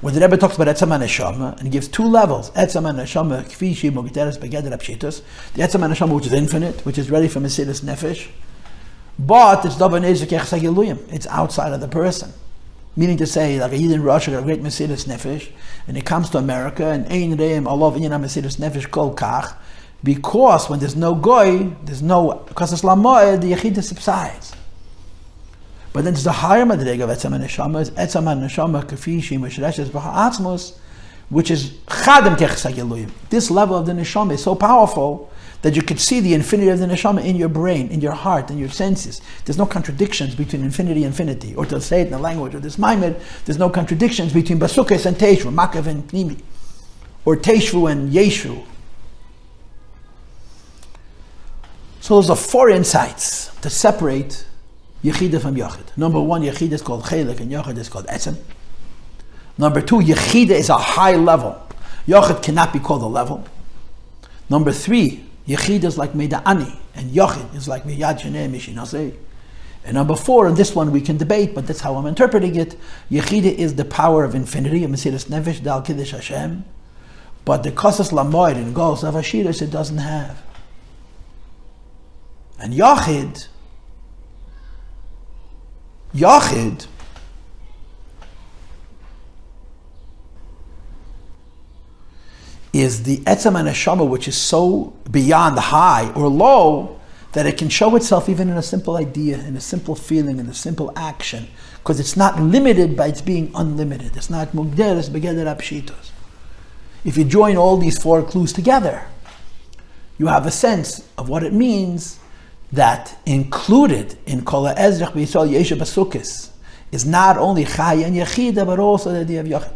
When the Rebbe talks about Etzem and Neshama, and he gives 2 levels, Etzem and Neshama, Kfi Shi Mogiteres Begeder Apshitus, the Etzem and Neshama which is infinite, which is ready for Mesiras Nefesh, but it's Davar Nezik Echsag Eluyim, it's outside of the person. Meaning to say, like a Yid in Russia got a great Mesiras Nefesh, and he comes to America, and Ein Reim Alav Inyan Mesiras Nefesh Kol Kach, because when there's no Goy, there's no Kasas Lamoed, the Yechida subsides. But then there's the higher madreg of Etzem and Neshama, is Etzem and Neshama Kafi Shi Meshreshes Atzmus, which is Chadem Techsag Eluyim. This level of the Neshama is so powerful that you could see the infinity of the Neshama in your brain, in your heart, in your senses. There's no contradictions between infinity and infinity. Or to say it in the language of this Mamer, there's no contradictions between BaSukos and Tashvu, Makav and Pnimi, or Tashvu and Yeshvu. So those are 4 insights to separate Yechida from Yachid. Number 1, Yechida is called Chelik and Yachid is called Etzem. Number 2, Yechida is a high level. Yachid cannot be called a level. Number 3, Yechida is like Meida Ani, and Yachid is like Miyad Sheneh Mishinaseh. And number 4, and this one we can debate, but that's how I'm interpreting it, Yechida is the power of infinity, Mesiras Nefesh Dal Kiddush Hashem, but the Kosas Lamoid and Gos of Ashiras it doesn't have. And Yachid is the Etzem and Neshama, which is so beyond high or low that it can show itself even in a simple idea, in a simple feeling, in a simple action, because it's not limited by its being unlimited. It's not mugderes begeder apshitos. If you join all these 4 clues together, you have a sense of what it means that included in Kol HaEzrach B'Yisrael Yeshu Basukos is not only Chaya and Yechida, but also the idea of Yachid.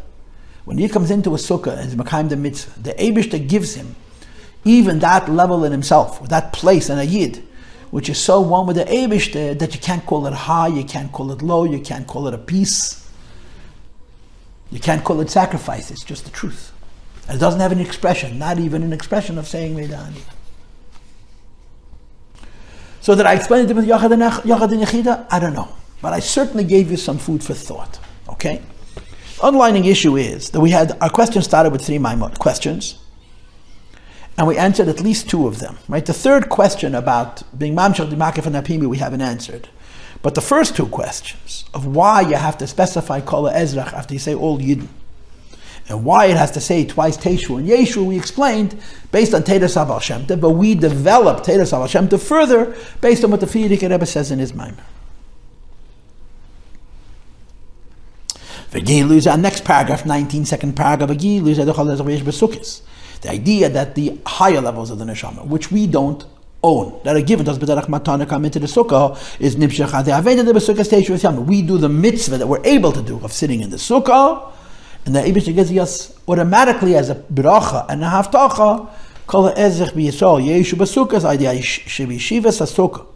When he comes into a Sukkah and is Makayim the Mitzvah, the Eibishter gives him even that level in himself, that place in a Yid, which is so one with the Eibishter that you can't call it high, you can't call it low, you can't call it a peace, you can't call it sacrifice, it's just the truth. And it doesn't have an expression, not even an expression of saying Meidani. So did I explain the difference between Yachid and Yechida? I don't know. But I certainly gave you some food for thought. Okay? Underlining issue is that we had, our question started with 3 questions, and we answered at least 2 of them. Right? The third question about being Mamshech, Dimakif, and Apimi we haven't answered. But the first 2 questions of why you have to specify Kol HaEzrach after you say all Yidden, and why it has to say twice Teshvu and Yeshvu, we explained based on Tedas Abal Shem Tov, but we developed Tedas Abal Shem Tov further based on what the Frierdiker Rebbe says in his Mamer. Our next paragraph, 19, second paragraph, the idea that the higher levels of the Neshama, which we don't own, that are given to us, but come into the Sukkah, is Nimshech BaSukos Tashvu. We do the mitzvah that we're able to do of sitting in the Sukkah, and the Eibishter gives us automatically as a Bracha and a Haftacha, Kol HaEzrach B'Yisrael Yeshu Basukos, idea Shivas HaSukkah.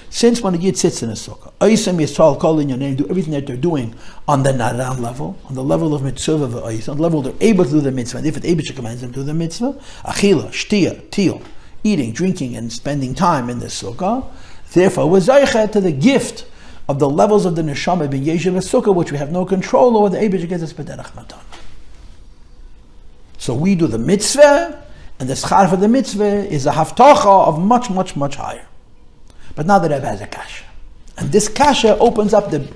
Since when a Yid sits in a Sukkah, Oisem Yisrael Kol in your name, do everything that they're doing on the Naran level, on the level of Mitzvah V'Ois, on the level they're able to do the Mitzvah, and if the Eibishter commands them to do the Mitzvah, Achila, Shtia, Til, eating, drinking, and spending time in the Sukkah, therefore we're Zaychet to the gift of the levels of the Neshama being Yeshu Basukah, which we have no control over, the Eibishter gives us B'derech Matan. So we do the mitzvah, and the schar for the mitzvah is a haftacha of much, much, much higher. But now the Rebbe has a kasha. And this kasha opens up the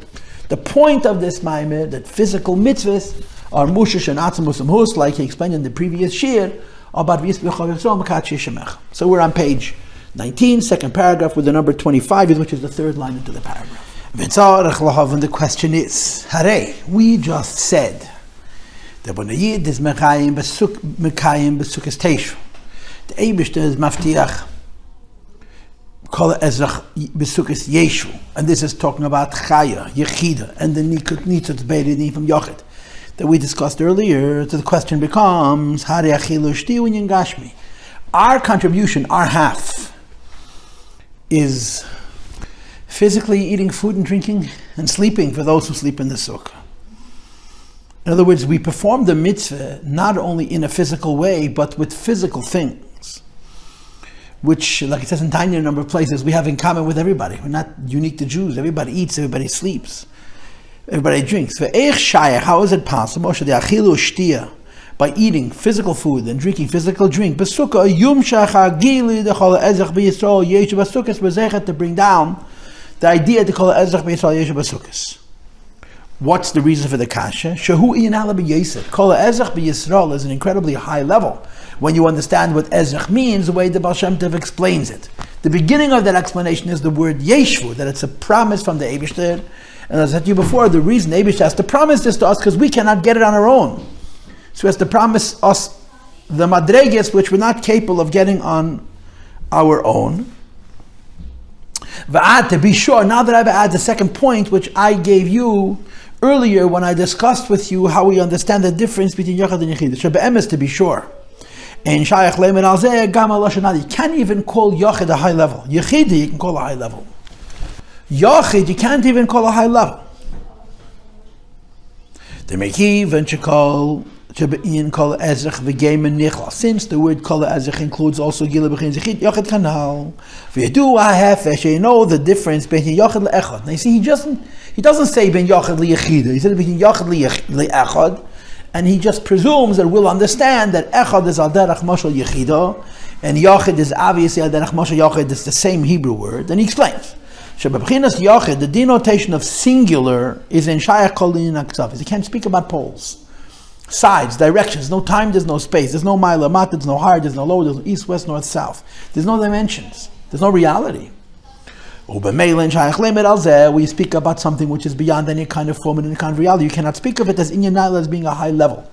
point of this Mamer, that physical mitzvahs are mushish and Atzmus and hus, like he explained in the previous shir, about so we're on page 19, second paragraph, with the number 25, which is the 3rd line into the paragraph. And the question is, Hare, we just said that when a Yid is Mekayim BaSukos Tashvu, the Eibishter is Maftiach Kol HaEzrach BaSukos Yeshvu, and this is talking about Chaya, Yechida, and the Nitzots Beiridim from Yachid that we discussed earlier. So the question becomes, Hare Achilu Shti Winyan Gashmi. Our contribution, our half, is physically eating food and drinking and sleeping for those who sleep in the Sukkah. In other words, we perform the mitzvah not only in a physical way, but with physical things, which, like it says in Tanya, a number of places, we have in common with everybody. We're not unique to Jews. Everybody eats, everybody sleeps, everybody drinks. How is it possible? By eating physical food and drinking physical drink, to bring down the idea to call Atzmus Basukos. What's the reason for the kasha? Shehu iyan ala b'yesed. Kol ha'ezrach b'Yisrael is an incredibly high level when you understand what Ezrach means, the way the Baal Shem Tov explains it. The beginning of that explanation is the word yeshvu, that it's a promise from the Eibishter. And as I said to you before, the reason the Eibishter has to promise this to us because we cannot get it on our own. So he has to promise us the madreges which we're not capable of getting on our own. Va'ad, to be sure, now that I've added the second point, which I gave you earlier when I discussed with you how we understand the difference between Yachid and Yechida. Shebe'emes, to be sure. And Shayach Leimer al Zeh, Gam al Lashon. You can't even call Yachid a high level. Yechida you can call a high level. Yachid you can't even call a high level. The Mekiv and Shekol, Shebe'in kol Atzmus v'geim and nichla. Since the word kol Atzmus includes also Gila b'chin Zechid, Yachid kanal. V'yedu ha'hefesh, you know the difference between Yachid le'echad. Now you see, he doesn't say ben Yachid li'yechida. He said between Yachid li'echad, and he just presumes that we'll understand that echad is al derech mashal yechida, and Yachid is obviously al derech mashal Yachid. It's the same Hebrew word. And he explains. Shebabchinas Yachid, the denotation of singular is in shayach kol inyan haksav. You can't speak about poles, sides, directions. No time, there's no space. There's no mile, mat, there's no higher, there's no lower, there's no east, west, north, south. There's no dimensions. There's no reality. We speak about something which is beyond any kind of form and any kind of reality. You cannot speak of it as inyan naila, as being a high level.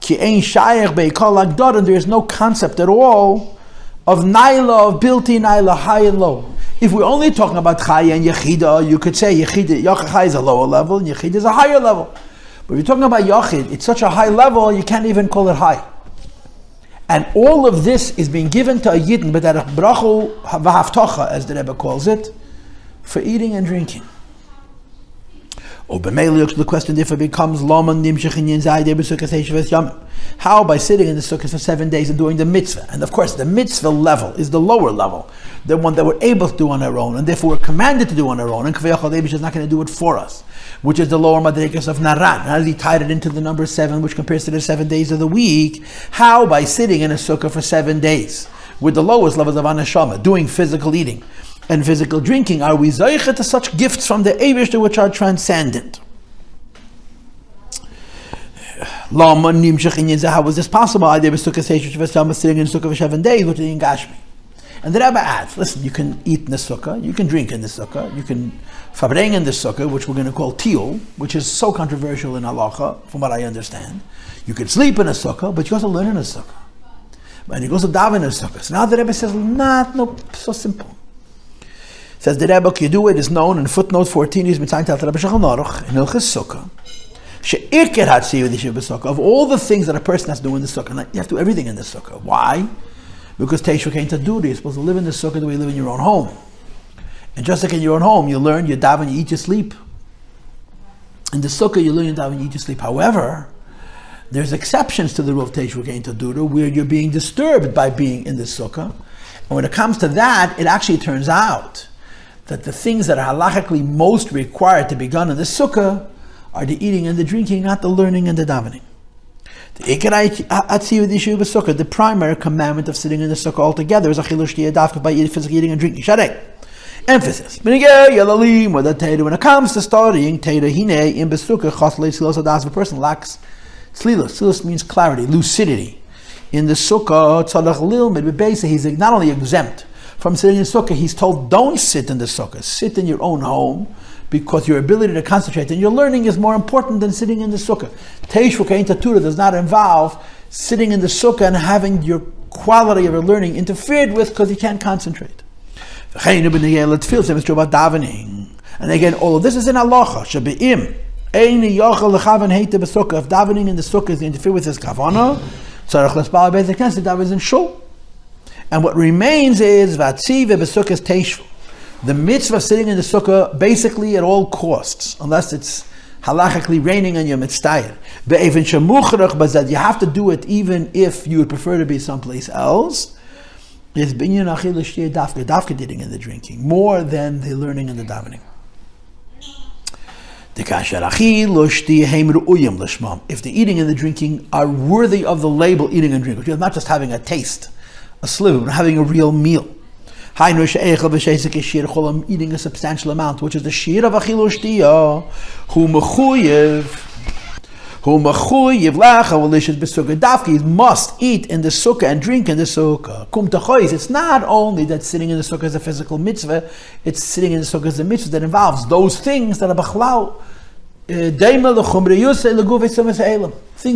And there is no concept at all of naila, of built-in naila, high and low. If we're only talking about chaya and yechida, you could say yechida is a lower level and yechida is a higher level. But if you're talking about yachid, it's such a high level, you can't even call it high. And all of this is being given to a yidden, but that bracha v'haftocha, as the Rebbe calls it, for eating and drinking. The question therefore becomes, how by sitting in the sukkah for 7 days and doing the mitzvah? And of course, the mitzvah level is the lower level, the one that we're able to do on our own, and therefore we're commanded to do on our own. And Kvayachal Rebbe is not going to do it for us, which is the lower madrigas of Naran. And as he tied it into the number 7, which compares to the 7 days of the week, how by sitting in a sukkah for 7 days with the lowest levels of Neshama, doing physical eating and physical drinking, are we zoichet to such gifts from the Eibishter which are transcendent? How was this possible? I did sitting in the sukkah for 7 days, which is in Gashmi. And the Rebbe adds, listen, you can eat in the sukkah, you can drink in the sukkah, you can fabreng in the sukkah, which we're going to call tiul, which is so controversial in halacha, from what I understand. You can sleep in a sukkah, but you also learn in a sukkah. And he goes to daven in a sukkah. So now the Rebbe says, no, so simple. Says the Rebbe, Kidu, it is known in footnote 14, is Mitzvah Tel Rebbe Shachal Naruch, in Hilchas Sukkah. Of all the things that a person has to do in the sukkah, you have to do everything in the sukkah. Why? Because Teshuvah came to do this. You're supposed to live in the sukkah the way you live in your own home. And just like in your own home, you learn, you daven, you eat, you sleep. In the sukkah, you learn, you daven, you eat, you sleep. However, there's exceptions to the rule of Teshuvah came to do where you're being disturbed by being in the sukkah. And when it comes to that, it actually turns out that the things that are halachically most required to be done in the sukkah are the eating and the drinking, not the learning and the davening. The primary commandment of sitting in the sukkah altogether is by physically eating and drinking. Emphasis. When it comes to studying, a person lacks tzlilos. Tzlilos means clarity, lucidity. In the sukkah, he's not only exempt from sitting in the sukkah, he's told, don't sit in the sukkah, sit in your own home, because your ability to concentrate and your learning is more important than sitting in the sukkah. Teshuvah Kein Tatura does not involve sitting in the sukkah and having your quality of your learning interfered with because you can't concentrate. And again, all of this is in halacha. If davening in the sukkah is interfere with his kavana, daven is in shul. And what remains is BaSukos Tashvu. The mitzvah of sitting in the sukkah basically at all costs, unless it's halachically raining on your mitzvah. But you have to do it even if you would prefer to be someplace else. It's binyan achil dafka eating and the drinking, more than the learning and the davening. If the eating and the drinking are worthy of the label eating and drinking, which is not just having a taste, a sliver, but having a real meal. I'm eating a substantial amount, which is the shir of achil u'shtiya, hu mechuyev he must eat in the sukkah and drink in the sukkah. It's not only that sitting in the sukkah is a physical mitzvah, it's sitting in the sukkah is a mitzvah that involves those things that are b'chlal Things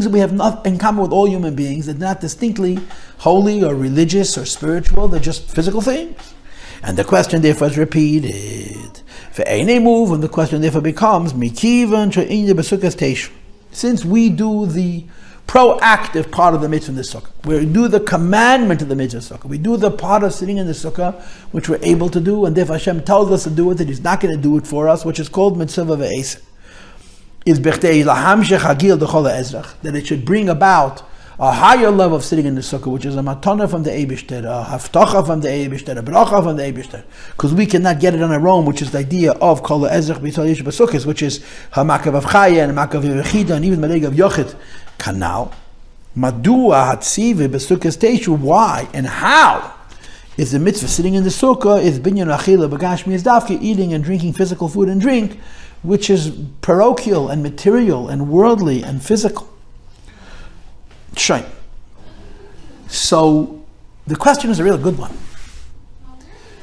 that we have not in common with all human beings, that are not distinctly holy or religious or spiritual, they're just physical things. And the question therefore is repeated. And the question therefore becomes, since we do the proactive part of the mitzvah in the sukkah, we do the commandment of the mitzvah sukkah, we do the part of sitting in the sukkah which we're able to do, and therefore Hashem tells us to do it, that He's not going to do it for us, which is called mitzvah ve'esed. Is lahamshech hagil d'chol ha'ezrach, that it should bring about a higher level of sitting in the sukkah, which is a matana from the Eibishter, a haftacha from the Eibishter, a bracha from the Eibishter, because we cannot get it on our own, which is the idea of kol ha'ezrach b'yisrael yeshbus sukkos, which is hamakav of chaya and hamakav of yechida and even madrega of yochid. Kanal madua hatzive BaSukos Tashvu. Why and how is the mitzvah sitting in the sukkah is binyan achila b'gashmi is dafke, eating and drinking physical food and drink, which is parochial and material and worldly and physical. Shame. So the question is a real good one.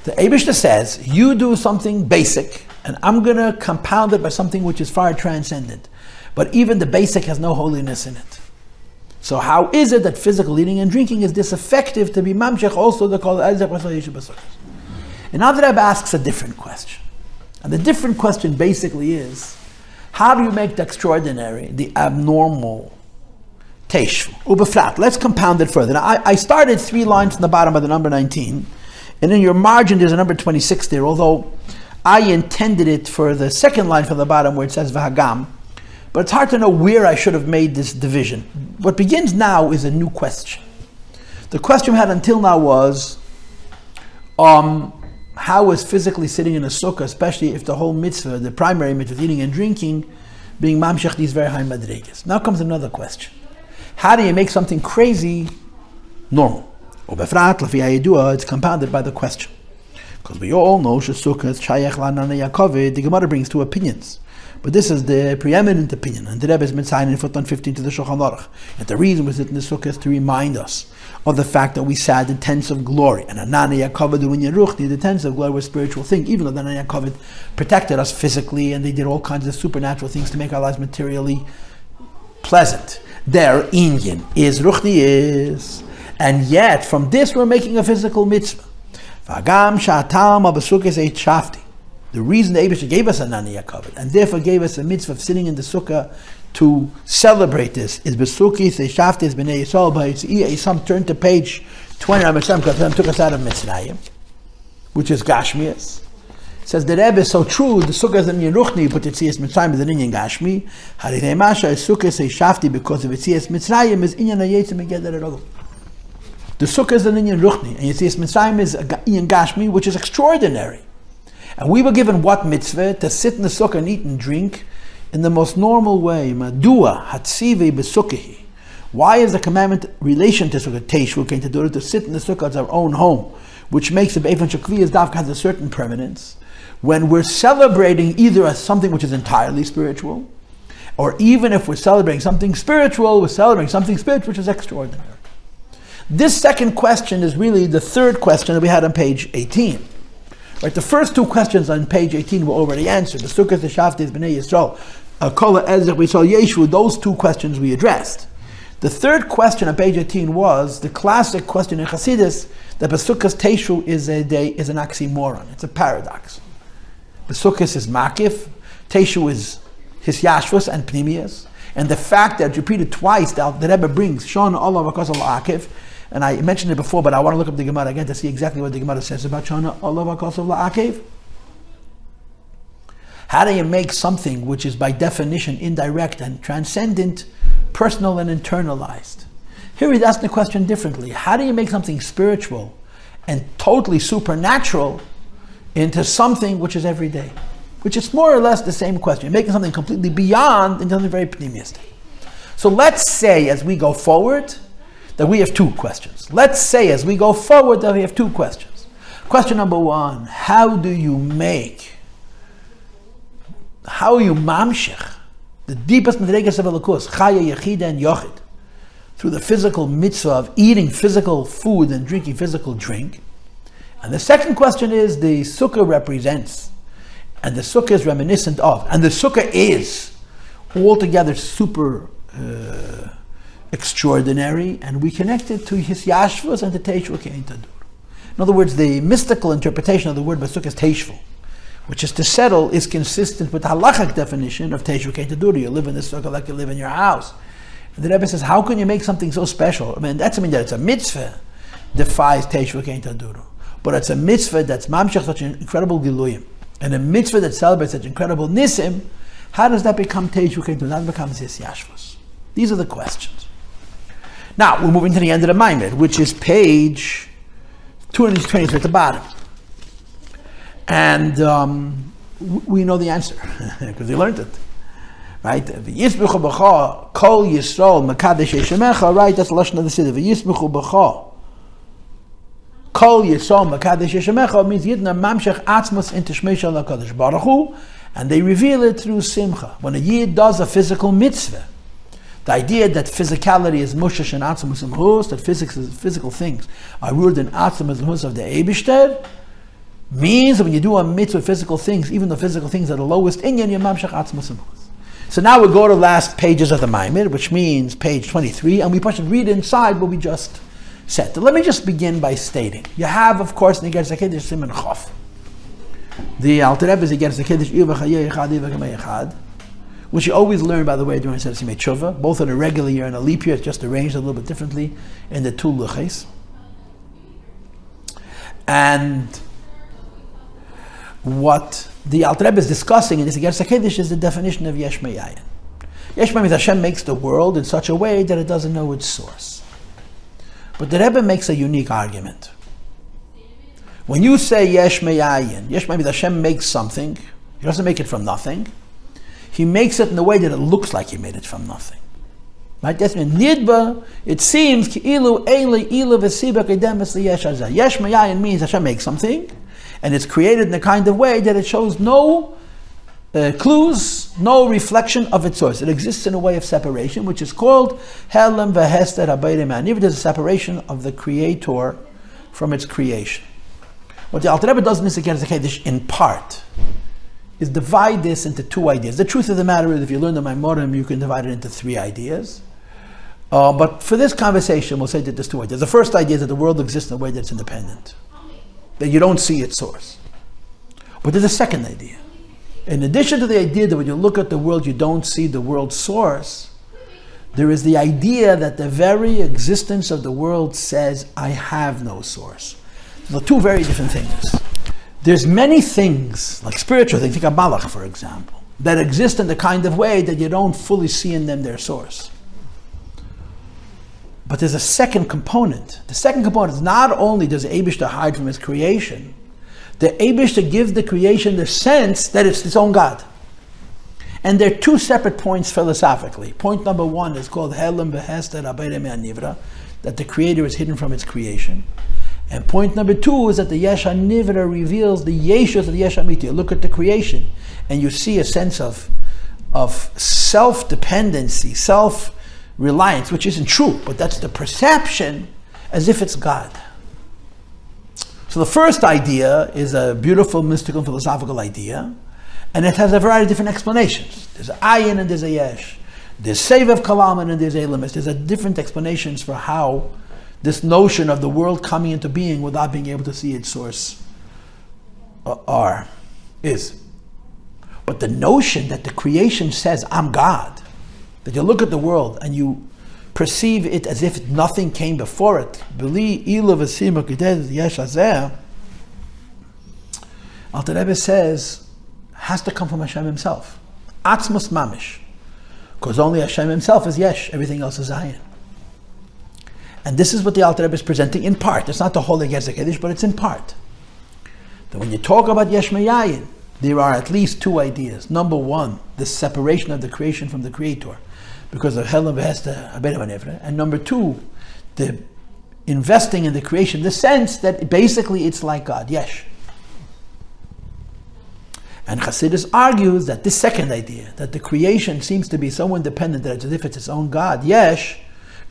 The Eibishter says, you do something basic, and I'm going to compound it by something which is far transcendent. But even the basic has no holiness in it. So how is it that physical eating and drinking is this effective to be mamshech also the kol ha'ezrach b'yisrael yeshbus sukkos? And now the Rebbe asks a different question. And the different question basically is, how do you make the extraordinary, the abnormal, teshvu? Ubefrat. Let's compound it further. Now, I started 3 lines from the bottom of the number 19, and in your margin there's a number 26 there, although I intended it for the second line from the bottom where it says v'hagam, but it's hard to know where I should have made this division. What begins now is a new question. The question we had until now was, how is physically sitting in a sukkah, especially if the whole mitzvah, the primary mitzvah, eating and drinking, being mamshech these very high madrigas? Now comes another question. How do you make something crazy normal? It's compounded by the question. Because we all know the Gemara brings 2 opinions. But this is the preeminent opinion, and the Rebbe has been signing in footnote 15 to the Shulchan Aruch. And the reason we sit in the sukkah is to remind us of the fact that we sat in tents of glory. And Anani Yaakov Duin Yeruchni, the tents of glory was a spiritual thing, even though the Anani Yaakov protected us physically, and they did all kinds of supernatural things to make our lives materially pleasant. Their Inyan is Ruchni is. And yet, from this we're making a physical mitzvah. V'agam sha'atam BaSukos Tashvu. The reason the Eibishter gave us a Nani Yaakov, and therefore gave us a mitzvah of sitting in the sukkah to celebrate this, is BaSukos Tashvu b'nei Yisrael b'yitziyah. Some turn to page 20 of Mitzvah, because Hashem took us out of Mitzrayim, which is Gashmias. It says the Rebbe is so true, the sukkah is an inyan ruchni, but Yitzias Mitzrayim is an inyan Gashmi. Harinei Masha is BaSukos Tashvu because of Yitzias Mitzrayim is inyan hayetzim megeder erogel. The sukkah is an inyan ruchni, and Yitzias Mitzrayim is inyan Gashmi, which is extraordinary. And we were given what mitzvah? To sit in the sukkah and eat and drink in the most normal way. Madua hatzive b'sukkahi. Why is the commandment relation to sukkah teshvu to do it, to sit in the sukkah as our own home, which makes the be'efan shakviyas davka has a certain permanence, when we're celebrating either as something which is entirely spiritual, or even if we're celebrating something spiritual, we're celebrating something spiritual which is extraordinary. This second question is really the third question that we had on page 18. Right, the first 2 questions on page 18 were already answered. The Sukkah Tashvu b'nei Yisrael, kol ha'ezrach b'yisrael yeshvu. Those 2 questions we addressed. The third question on page 18 was the classic question in Chassidus that BaSukos Tashvu is an oxymoron. It's a paradox. BaSukos is makif, Tashvu is hisyashvus and pnimius, and the fact that it's repeated twice that the Rebbe brings Shana Allah v'kos al-akif. And I mentioned it before, but I want to look up the Gemara again to see exactly what the Gemara says about Shana Allah v'kos al-akif. How do you make something which is by definition indirect and transcendent, personal and internalized? Here he's asking the question differently. How do you make something spiritual and totally supernatural into something which is everyday? Which is more or less the same question. You're making something completely beyond into something very pneumistic. So let's say as we go forward that we have 2 questions. Let's say as we go forward that we have 2 questions. Question number 1, how do you mamshech, the deepest madrigas of Elokus, chaya, yechida, and yochid, through the physical mitzvah of eating physical food and drinking physical drink? And the second question is, the sukkah represents, and the sukkah is reminiscent of, and the sukkah is altogether super extraordinary, and we connect it to his yashvus and to teshvu kein tadur. In other words, the mystical interpretation of the word BaSukos Tashvu, which is to settle, is consistent with the halachic definition of teshvu kein tadur. You live in the sukkah like you live in your house. And the Rebbe says, how can you make something so special? I mean, that's that it's a mitzvah, defies teshvu kein tadur. But it's a mitzvah that's mamshech such an incredible giluyim, and a mitzvah that celebrates such incredible nisim. How does that become teshvu kein tadur? That becomes his yashvus. These are the questions. Now, we're moving to the end of the Mamer, which is page 223 at the bottom. And we know the answer, because we learned it. Right? V'yismechu b'cha kol Yisrael mekadesh yeshemecha. Right? That's the lashon of the siddur. V'yismechu b'cha kol Yisrael mekadesh yeshemecha means yidna mamshech Atzmus into shmeisha l'kadosh baruch Hu, and they reveal it through simcha. When a yid does a physical mitzvah, the idea that physicality is mushash and Atzmus and hus, that physical things are ruled in Atzmus and hus of the Eibishter, means that when you do a mitzvah with physical things, even the physical things are the lowest inyan, you mamshech Atzmus and hus. So now we go to the last pages of the Mamer, which means page 23, and we should read inside what we just said. Let me just begin by stating, you have, of course, in the Igeres HaKiddush Siman Chof. The Alter Rebbe's Igeres HaKiddush Echad, which you always learn, by the way, during Seder Simei Tshuva, both in a regular year and a leap year. It's just arranged a little bit differently in the two luches. And what the Alter Rebbe is discussing in this Igeres HaKiddush is the definition of Yesh Me'ayin. Yesh Me'ayin means Hashem makes the world in such a way that it doesn't know its source. But the Rebbe makes a unique argument. When you say Yesh Me'ayin, Yesh Me'ayin means Hashem makes something. He doesn't make it from nothing. He makes it in a way that it looks like he made it from nothing. Right? That's when Nidba, it seems ki'ilu eili ilu v'siba kedemes liyesh hazeh. Yesh Me'ayin means Hashem makes something, and it's created in a kind of way that it shows no clues, no reflection of its source. It exists in a way of separation, which is called Helam v'hester habayrim ha'nivra. There's a separation of the Creator from its creation. What the Alter Rebbe does in this Igeres HaKiddush, in part, is divide this into two ideas. The truth of the matter is, if you learn the Maimorim, you can divide it into three ideas. But for this conversation, we'll say that there's two ideas. The first idea is that the world exists in a way that's independent, that you don't see its source. But there's a second idea. In addition to the idea that when you look at the world, you don't see the world's source, there is the idea that the very existence of the world says, I have no source. So two very different things. There's many things, like spiritual things, think of Malach, for example, that exist in the kind of way that you don't fully see in them their source. But there's a second component. The second component is not only does the Eibishter hide from his creation, the Eibishter gives the creation the sense that it's its own God. And there are two separate points philosophically. Point number one is called Helam v'hester habayrim ha'nivra, that the Creator is hidden from its creation. And point number two is that the Yesh HaNivra reveals the Yeshus of the Yesh HaMiti. You look at the creation and you see a sense of self-dependency, self-reliance, which isn't true, but that's the perception as if it's God. So the first idea is a beautiful mystical and philosophical idea, and it has a variety of different explanations. There's an ayin and there's a yesh. There's sevev kalaman and there's elamis. There's different explanations for how this notion of the world coming into being without being able to see its source is. But the notion that the creation says, I'm God, that you look at the world and you perceive it as if nothing came before it, Alter Rebbe says, has to come from Hashem himself. Atzmus mamish. Because only Hashem himself is yesh, everything else is ayin. And this is what the Alter Rebbe is presenting in part. It's not the whole Igeres HaKiddush, but it's in part. That when you talk about Yesh Me'ayin, there are at least two ideas. Number one, the separation of the creation from the Creator, because of Helam v'hester habayrim ha'nivra. And number two, the investing in the creation, the sense that basically it's like God, Yesh. And Chassidus argues that this second idea, that the creation seems to be so independent that it's as if it's its own God, Yesh,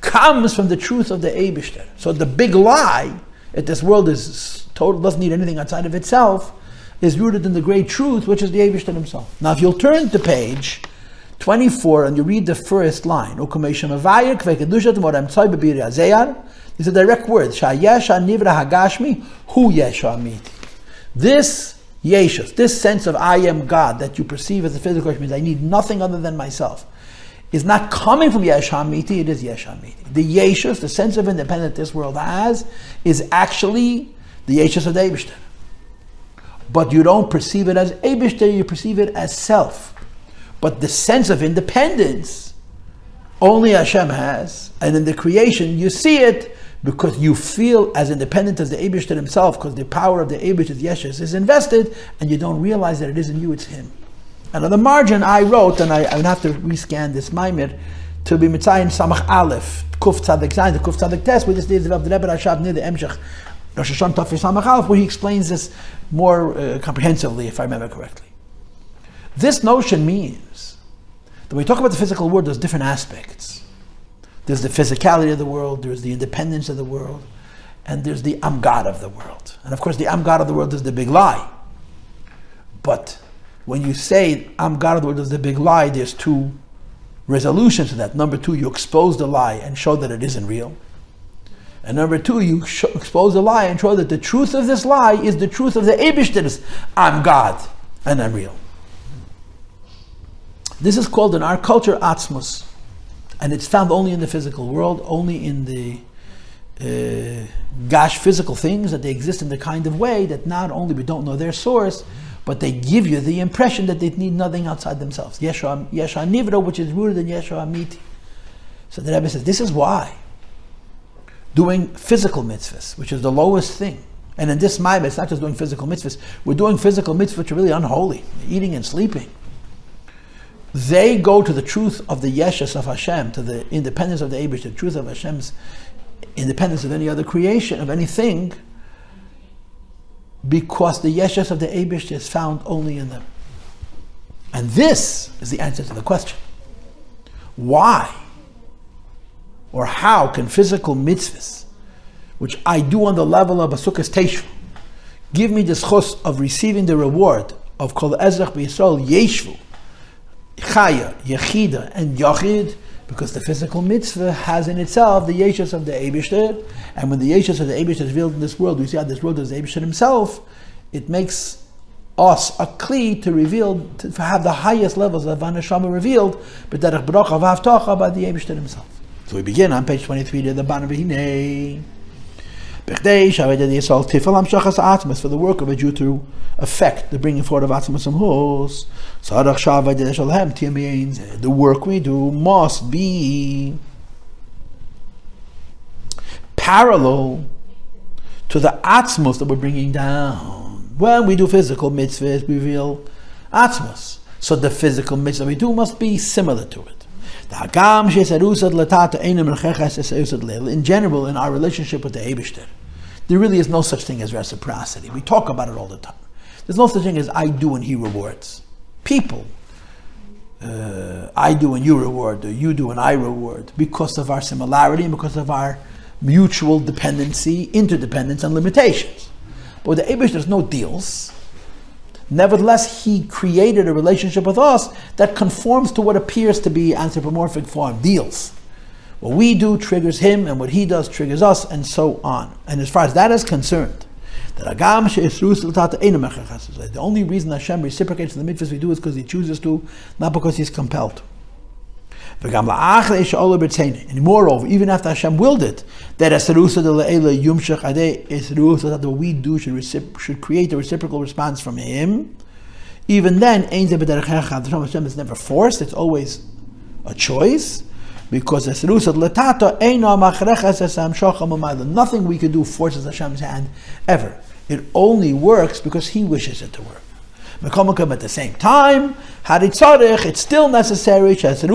comes from the truth of the Eibishter. So the big lie that this world is total, doesn't need anything outside of itself, is rooted in the great truth, which is the Eibishter himself. Now if you'll turn to page 24, and you read the first line. These are direct words. This yeshus, this sense of I am God that you perceive as a physical, which means I need nothing other than myself, is not coming from Yesh HaMiti, it is Yesh HaMiti. The yeshus, the sense of independence this world has, is actually the yeshus of the Eibishter. But you don't perceive it as Eibishter, you perceive it as self. But the sense of independence only Hashem has, and in the creation you see it because you feel as independent as the Eibishter himself, because the power of the Eibishter's yeshus is invested, and you don't realize that it isn't you, it's him. And on the margin I wrote, and I would have to rescan this Mamer, to be Mitzayin Samach Aleph, Kuf Tzadik Zayin, the Kuf Tzadik Test, we just did the Rebbe Rashab near the Hemshech, Rosh Hashanah Tafir Samach Aleph, where he explains this more comprehensively, if I remember correctly. This notion means that when we talk about the physical world, there's different aspects. There's the physicality of the world, there's the independence of the world, and there's the I'm God of the world. And of course, the I'm God of the world is the big lie. But when you say I'm God of the world is the big lie, there's two resolutions to that. Number two, you expose the lie and show that it isn't real. And number two, you expose the lie and show that the truth of this lie is the truth of the Eibishter's I'm God and I'm real. This is called in our culture Atzmus. And it's found only in the physical world, only in the physical things, that they exist in the kind of way that not only we don't know their source, but they give you the impression that they need nothing outside themselves. Yeshua Nivra, which is rooted in Yeshua Amiti. So the Rebbe says, this is why doing physical mitzvahs, which is the lowest thing, and in this Mamer, it's not just doing physical mitzvahs, we're doing physical mitzvahs which are really unholy, eating and sleeping. They go to the truth of the yeshus of Hashem, to the independence of the Eibush, the truth of Hashem's independence of any other creation, of anything, because the yeshus of the Eibush is found only in them. And this is the answer to the question. Why or how can physical mitzvahs, which I do on the level of BaSukos Tashvu, give me the schus of receiving the reward of kol Atzmus Israel, Yeshvu, Chaya, Yechida, and Yachid, because the physical mitzvah has in itself the yeshus of the Eibishter, and when the yeshus of the Eibishter is revealed in this world, we see how this world is the Eibishter himself, it makes us a kli to reveal, to have the highest levels of Neshama revealed, but that Bracha v'Havtacha by the Eibishter himself. So we begin on page 23 to the bottom of Hinei. For the work of a Jew to affect the bringing forward of Atzmus and Hus, the work we do must be parallel to the Atzmus that we're bringing down. When we do physical mitzvahs, we reveal Atzmus. So the physical mitzvah we do must be similar to it. In general, in our relationship with the Eibishter, there really is no such thing as reciprocity. We talk about it all the time. There's no such thing as I do and he rewards. People, I do and you reward, or you do and I reward, because of our similarity and because of our mutual dependency, interdependence, and limitations. But with the Eibishter, there's no deals. Nevertheless, he created a relationship with us that conforms to what appears to be anthropomorphic form, deals. What we do triggers him, and what he does triggers us, and so on. And as far as that is concerned, the only reason Hashem reciprocates the mitzvahs we do is because he chooses to, not because he's compelled to. And moreover, even after Hashem willed it, that what we do should create a reciprocal response from him, even then, Hashem is never forced, it's always a choice, because nothing we can do forces Hashem's hand, ever. It only works because he wishes it to work. At the same time, it's still necessary. The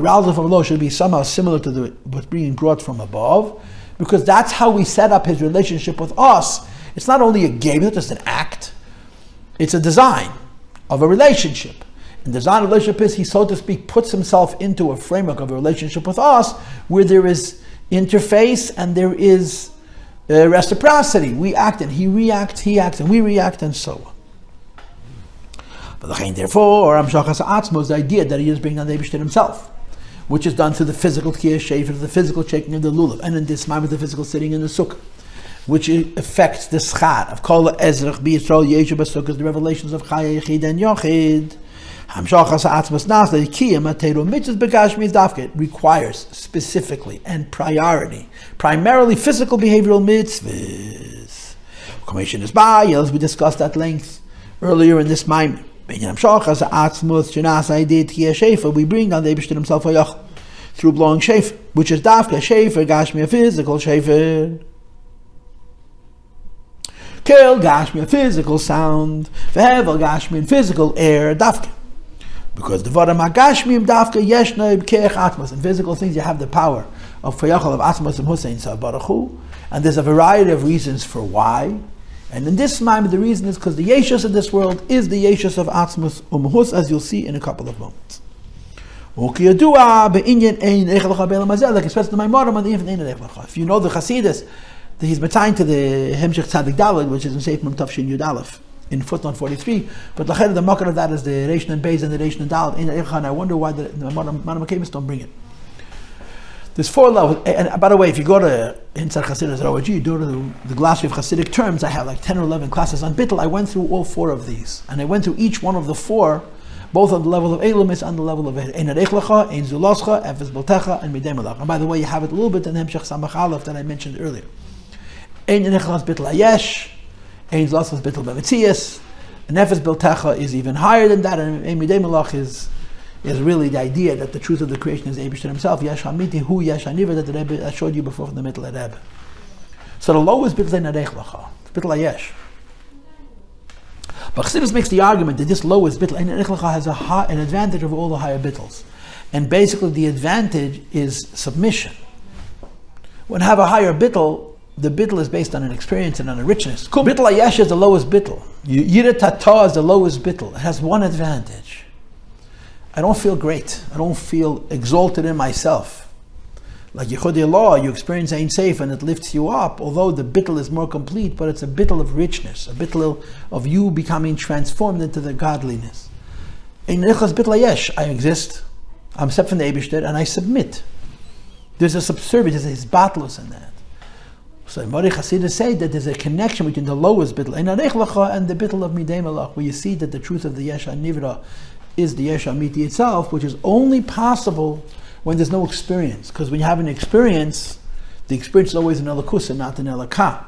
arousal from below should be somehow similar to what's being brought from above, because that's how we set up his relationship with us. It's not only a game, it's not just an act. It's a design of a relationship. And the design of a relationship is he, so to speak, puts himself into a framework of a relationship with us where there is interface and there is reciprocity. We act and he reacts, he acts and we react, and so Therefore, Atzmus, the idea that he is bringing on the Eibishter himself, which is done through the physical tkiyah shefer, the physical shaking of the lulav, and in this Mamer, the physical sitting in the Sukka, which affects the schar of kol Atzmus Israel yeshu BaSukos, the revelations of Chaya, Yechida, and Yochid. Hamshachas Atzmus nas the kiyam ateiru mitzvos begashmi dafke requires specifically and primarily physical behavioral mitzvahs. Commission is by, as we discussed at length earlier in this Mamer. We bring on the Eibishter himself through blowing shefer, which is dafka shefer gashmi, a physical shefer. Kel gashmi, a physical sound. Vehevel gashmi, in physical air dafka. Because the v'adam hagashmi dafka yeshna b'keich Atzmus. In physical things, you have the power of Fayachal of Atzmus and Hussein Sa Baruch Hu, and there's a variety of reasons for why. And in this Mamer, the reason is because the Yeshus of this world is the Yeshus of Atzmus Umhus, as you'll see in a couple of moments. Like expressed in my Mamer on the infant Ein. If you know the Chasidus, that he's betayin to the Hemshech Tzadik Daled, which is in Seif Mem Tafshin Yud Aleph, in footnote 43. But the makar of that is the Reish and Beis and the Reish and Daled. And I wonder why the Mamer don't bring it. There's 4 levels, and by the way, if you go to Inside Chassidus at ORG, you go to the glossary of Chassidic terms. I have like 10 or 11 classes on Bittul. I went through all 4 of these, and I went through each one of the 4, both on the level of Eilumis and the level of Ein Areichlacha, Ein Zuloscha, Efes Beltecha, and Midei Malach. And by the way, you have it a little bit in Hemshech Samach Aleph that I mentioned earlier. Ein Areichlacha is Bittul Ayesh, Ein Zuloscha is Bittul Bemetzias, and Efes Beltecha is even higher than that, and Ein Midei Malach is really the idea that the truth of the creation is the Eibishter himself. Yesh Hamiti Hu Yesh Haniva, that the Rebbe I showed you before from the middle of Rebbe. So the lowest bittul Ein Areichlacha, bittul Ayesh. But Chassidus makes the argument that this lowest bittul Ein Areichlacha has an advantage over all the higher bittles, and basically the advantage is submission. When you have a higher bittul, the bittul is based on an experience and on a richness. Bittul Ayesh is the lowest bittul. Yirat Tata is the lowest bittul. It has one advantage. I don't feel great. I don't feel exalted in myself. Like Yechudi law, you experience Ein Seif and it lifts you up, although the bittul is more complete, but it's a bittul of richness, a bittul of you becoming transformed into the godliness. Ein Areichlacha bittul Ayesh, I exist, I'm set from the Eibishter, and I submit. There's a subservience, there's a hisbatlus in that. So Mori Chasidus say that there's a connection between the lowest bittul, Ein Areichlacha, and the bittul of Midei Malach, where you see that the truth of the Yesh HaNivra is the Yesh HaMiti itself, which is only possible when there's no experience. Because when you have an experience, the experience is always an Elokus and not an Elokah.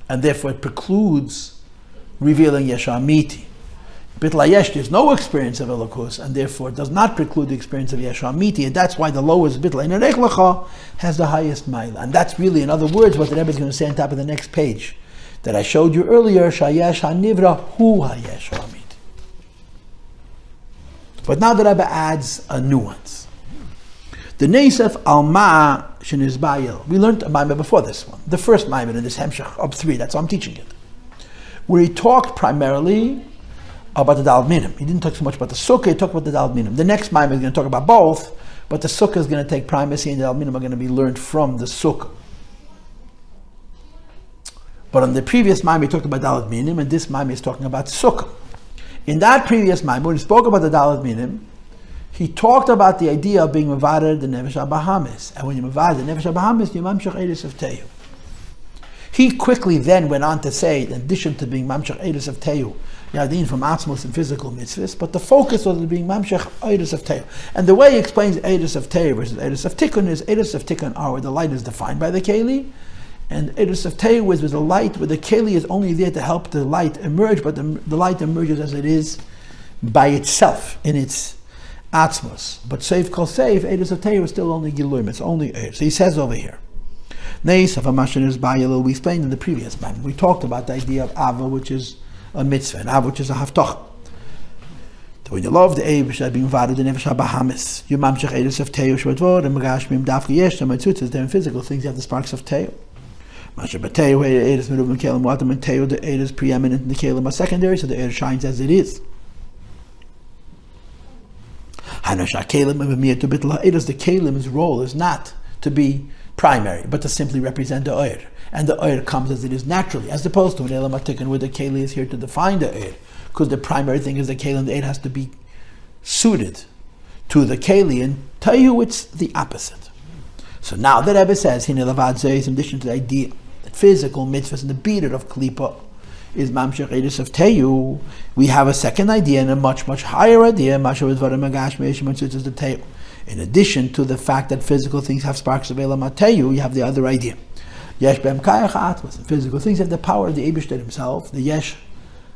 And therefore it precludes revealing Yesh HaMiti. Bittul Ayesh, there's no experience of Elokus, and therefore it does not preclude the experience of Yesh HaMiti. And that's why the lowest Bittul Ein Areichlacha has the highest Maila. And that's really, in other words, what the Rebbe is going to say on top of the next page that I showed you earlier, Shayesh HaNivra Hu HaYesh HaMiti. But now the Rebbe adds a nuance. The Neisef Alma Shenizbayel. We learned a Mamer before this one. The first Mamer in this Hemshech of 3, that's how I'm teaching it. Where he talked primarily about the Daled Minim. He didn't talk so much about the Sukka, he talked about the Daled Minim. The next Mamer is going to talk about both, but the Sukka is going to take primacy and the Daled Minim are going to be learned from the Sukka. But on the previous Mamer he talked about Daled Minim, and this Mamer is talking about Sukka. In that previous Mamer, when he spoke about the Daled Minim, he talked about the idea of being Mavader the Nefesh HaBahamis. And when you Mavader the Nefesh HaBahamis, you Mamshech Eidus of Tehu. He quickly then went on to say, in addition to being Mamshech Eidus of Tehu, Yadin from Atzmus and physical mitzvahs, but the focus was being Mamshech Eidus of Tehu. And the way he explains Eidus of Tehu versus Eidus of Tikkun is Eidus of Tikkun are where the light is defined by the Keli, and Eidus of Tehu is with the light where the Keli is only there to help the light emerge, but the light emerges as it is by itself, in its Atzmus. But Seif Kol Seif, Eidus of Tehu is still only Giluim, it's only Eid. So he says over here, Neis of Amashin is Bayel, we explained in the previous man. We talked about the idea of Ava, which is a mitzvah, and Ava, which is a Haftach. So when you love the Eib, which is being Vada, the Nefesh HaBahamis, you Mamshech Eidus of Tehu, Shvatvod, and Magashmim, Dafka Yesh, and Tzutz, they're in physical things, you have the sparks of Tehu. Masha Batehu, Eidus Merub and Kelim, Watam, and Tehu, the Eid is preeminent, and the Kelim are secondary, so the Eid shines as it is. Hanashah Kelim, and B'miyah to Bitla, Eidus, the Kelim's role is not to be primary, but to simply represent the Eid. And the Eid comes as it is naturally, as opposed to an Elam HaTikkun, where the Keli is here to define the Eid. because the primary thing is the keli and the 8 has to be suited to the keli. And tayu, it's the opposite. So now the Rebbe says, in addition to the idea that physical mitzvahs and the beater of klipa is mamshech edus of tayu, we have a second idea and a much, much higher idea. In addition to the fact that physical things have sparks of elam tayu, you have the other idea. Yesh b'em kayach Atzmus. Physical things have the power of the Eibishter himself, the yesh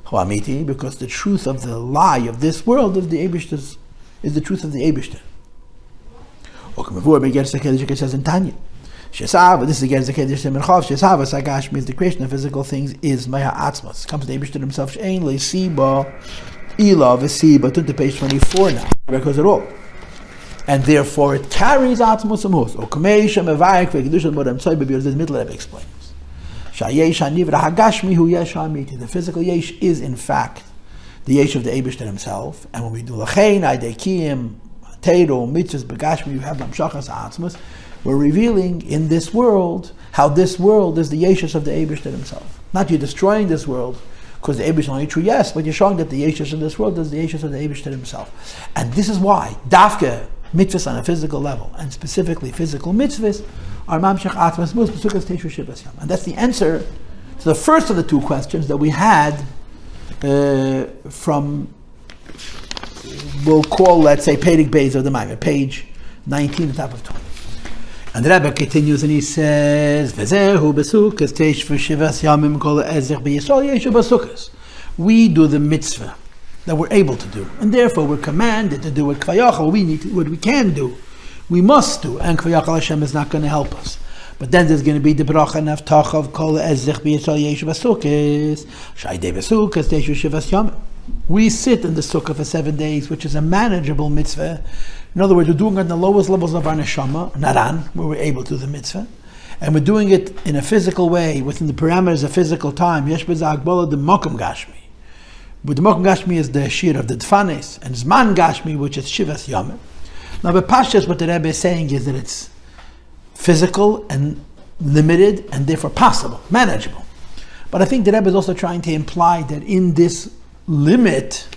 hoamiti, because the truth of the lie of this world is the Eibishter's, is the truth of the Eibishter. It says in Tanya, Shesav, this is again the Kedesh Semerchov, Shesav, Sagash means the creation of physical things is Maya Atzmus. Comes to the Eibishter himself, Shein Le Siba, Ila Vesiba, to page 24 now, records it all. And therefore it carries Atzmus Amos. O Kamesha Mevayek Vekidusha Modem Tzoy Bebir, the middle Rebbe explains. Shayesh Hanivra Hagashmi Hu Yesh Hamiti. The physical Yesh is in fact the Yesh of the Eibishter himself. And when we do Lachein, Aidekim, Teiro, Mitzvos, Begashmi, you have Lamshachas Atzmus. We're revealing in this world how this world is the Yeshus of the Eibishter himself. Not you're destroying this world because the Eibishter is only true, yes, but you're showing that the Yeshus of this world is the Yeshus of the Eibishter himself. And this is why Dafke mitzvahs on a physical level, and specifically physical mitzvahs, are Mamshech Atzmus BaSukos Tashvu Shivas Yam. And that's the answer to the first of the two questions that we had from, we'll call, let's say, Perek Beis of the Mamer, page 19, the top of 20. And the Rebbe continues and he says, V'zehu BaSukos Tashvu Shivas Yamim kol Atzmus B'Yisrael Yeshu BaSukos. We do the mitzvah that we're able to do, and therefore we're commanded to do what Kvayachal we need to, what we can do, we must do, and Kvayachal Hashem is not going to help us. But then there's going to be the Bracha and Avtach of Kol Atzmus B'Yisrael Yeshu BaSukos Shaydei BaSukos Tashvu Shivas Yamim. We sit in the Sukkah for 7 days, which is a manageable mitzvah. In other words, we're doing it on the lowest levels of our Neshama, Naran, where we're able to do the mitzvah. And we're doing it in a physical way, within the parameters of physical time. Yesh b'za agbola the Mokum Gashmi. But the Mokum Gashmi is the Shir of the Dfanes, and Zman Gashmi, which is Shivas Yamim. Now, the Pashas, what the Rebbe is saying is that it's physical and limited, and therefore possible, manageable. But I think the Rebbe is also trying to imply that in this limit,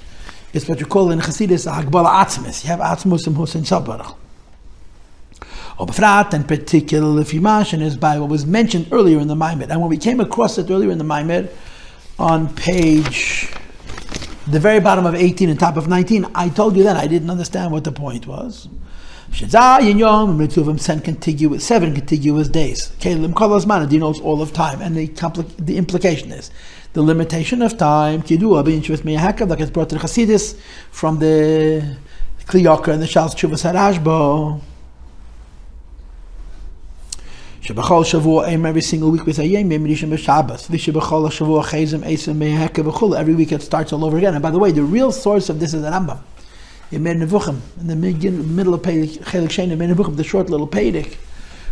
it's what you call in Chassidus Hagbala Atzmus. You have Atzmus and Hussein Sabarach. Or Befrat, and particularly Fimash, and is by what was mentioned earlier in the Mamer. And when we came across it earlier in the Mamer, on page, the very bottom of 18 and top of 19, I told you then I didn't understand what the point was. Seven contiguous days. Kelim Kolazman denotes all of time, and the implication is the limitation of time. Kidua being Shuvas Meyahakav, like it's brought to the Chassidus from the Kli Yakar and the Shals Shuvas Harashbo. Shebachol Shavua Aim every single week with Ayim Rishon b'Shabbos. V'shebachol Shavua Chayzim Eisem Meyahakav v'chul. Every week it starts all over again. And by the way, the real source of this is the Rambam. In Nevuchim, in the middle of Chelik Shein, in Nevuchim, the short little Perek,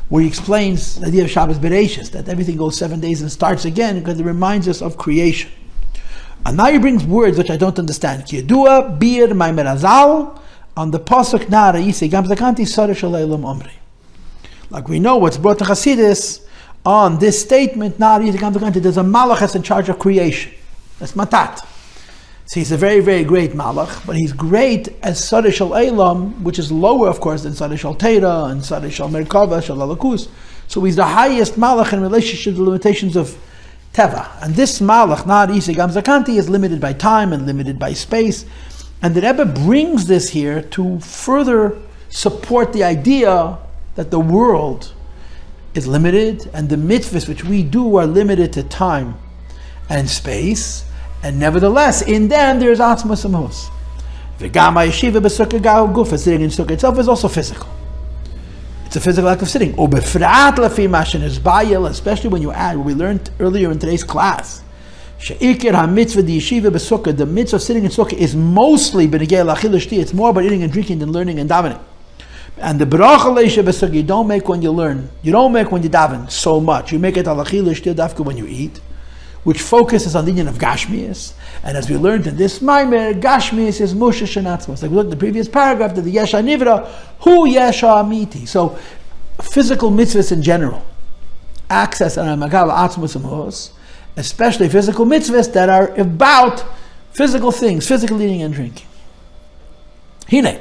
where he explains the idea of Shabbos Bereishis, that everything goes 7 days and starts again, because it reminds us of creation. And now he brings words which I don't understand. Kiyadua bir Mamer Azal on the pasuk Nara Yisei Gam Zakanti Sara Shalaylam Omri. Like we know what's brought to Chassidus on this statement, Nara Yisei Gam Zakanti, there's a malach that's in charge of creation. That's Matat. So he's a very, very great malach, but he's great as Sara Shal Eilam, which is lower, of course, than Sara Shal Teira and Sara Shal Merkava, Shal Alakus. So he's the highest malach in relationship to the limitations of Teva. And this malach, Nar Yisei Gam Zakanti, is limited by time and limited by space. And the Rebbe brings this here to further support the idea that the world is limited, and the mitzvahs which we do are limited to time and space. And nevertheless, in them there is Atzmus Amos. V'gama yeshiva b'Sukka gau gufa, sitting in Sukkah itself is also physical. It's a physical act of sitting. Ubefrat lafi mashin is bayil, especially when you add what we learned earlier in today's class. She'ikir ha-mitzvah di yeshiva b'Sukka, the mitzvah of sitting in Sukkah is mostly b'negei l'achil l'shti. It's more about eating and drinking than learning and davening. And the bracha leisha b'Sukka you don't make when you learn. You don't make when you daven so much. You make it al-achil l'shti dafka when you eat, which focuses on the union of Gashmias. And as we learned in this Mamer, Gashmias is Moshe Shenatzmos. Like we looked at the previous paragraph, that the Yesha Nivra, Hu Yesha Amiti. So, physical mitzvahs in general, access and Magal Atzmus Amos, especially physical mitzvahs that are about Physical things, physical eating and drinking. We do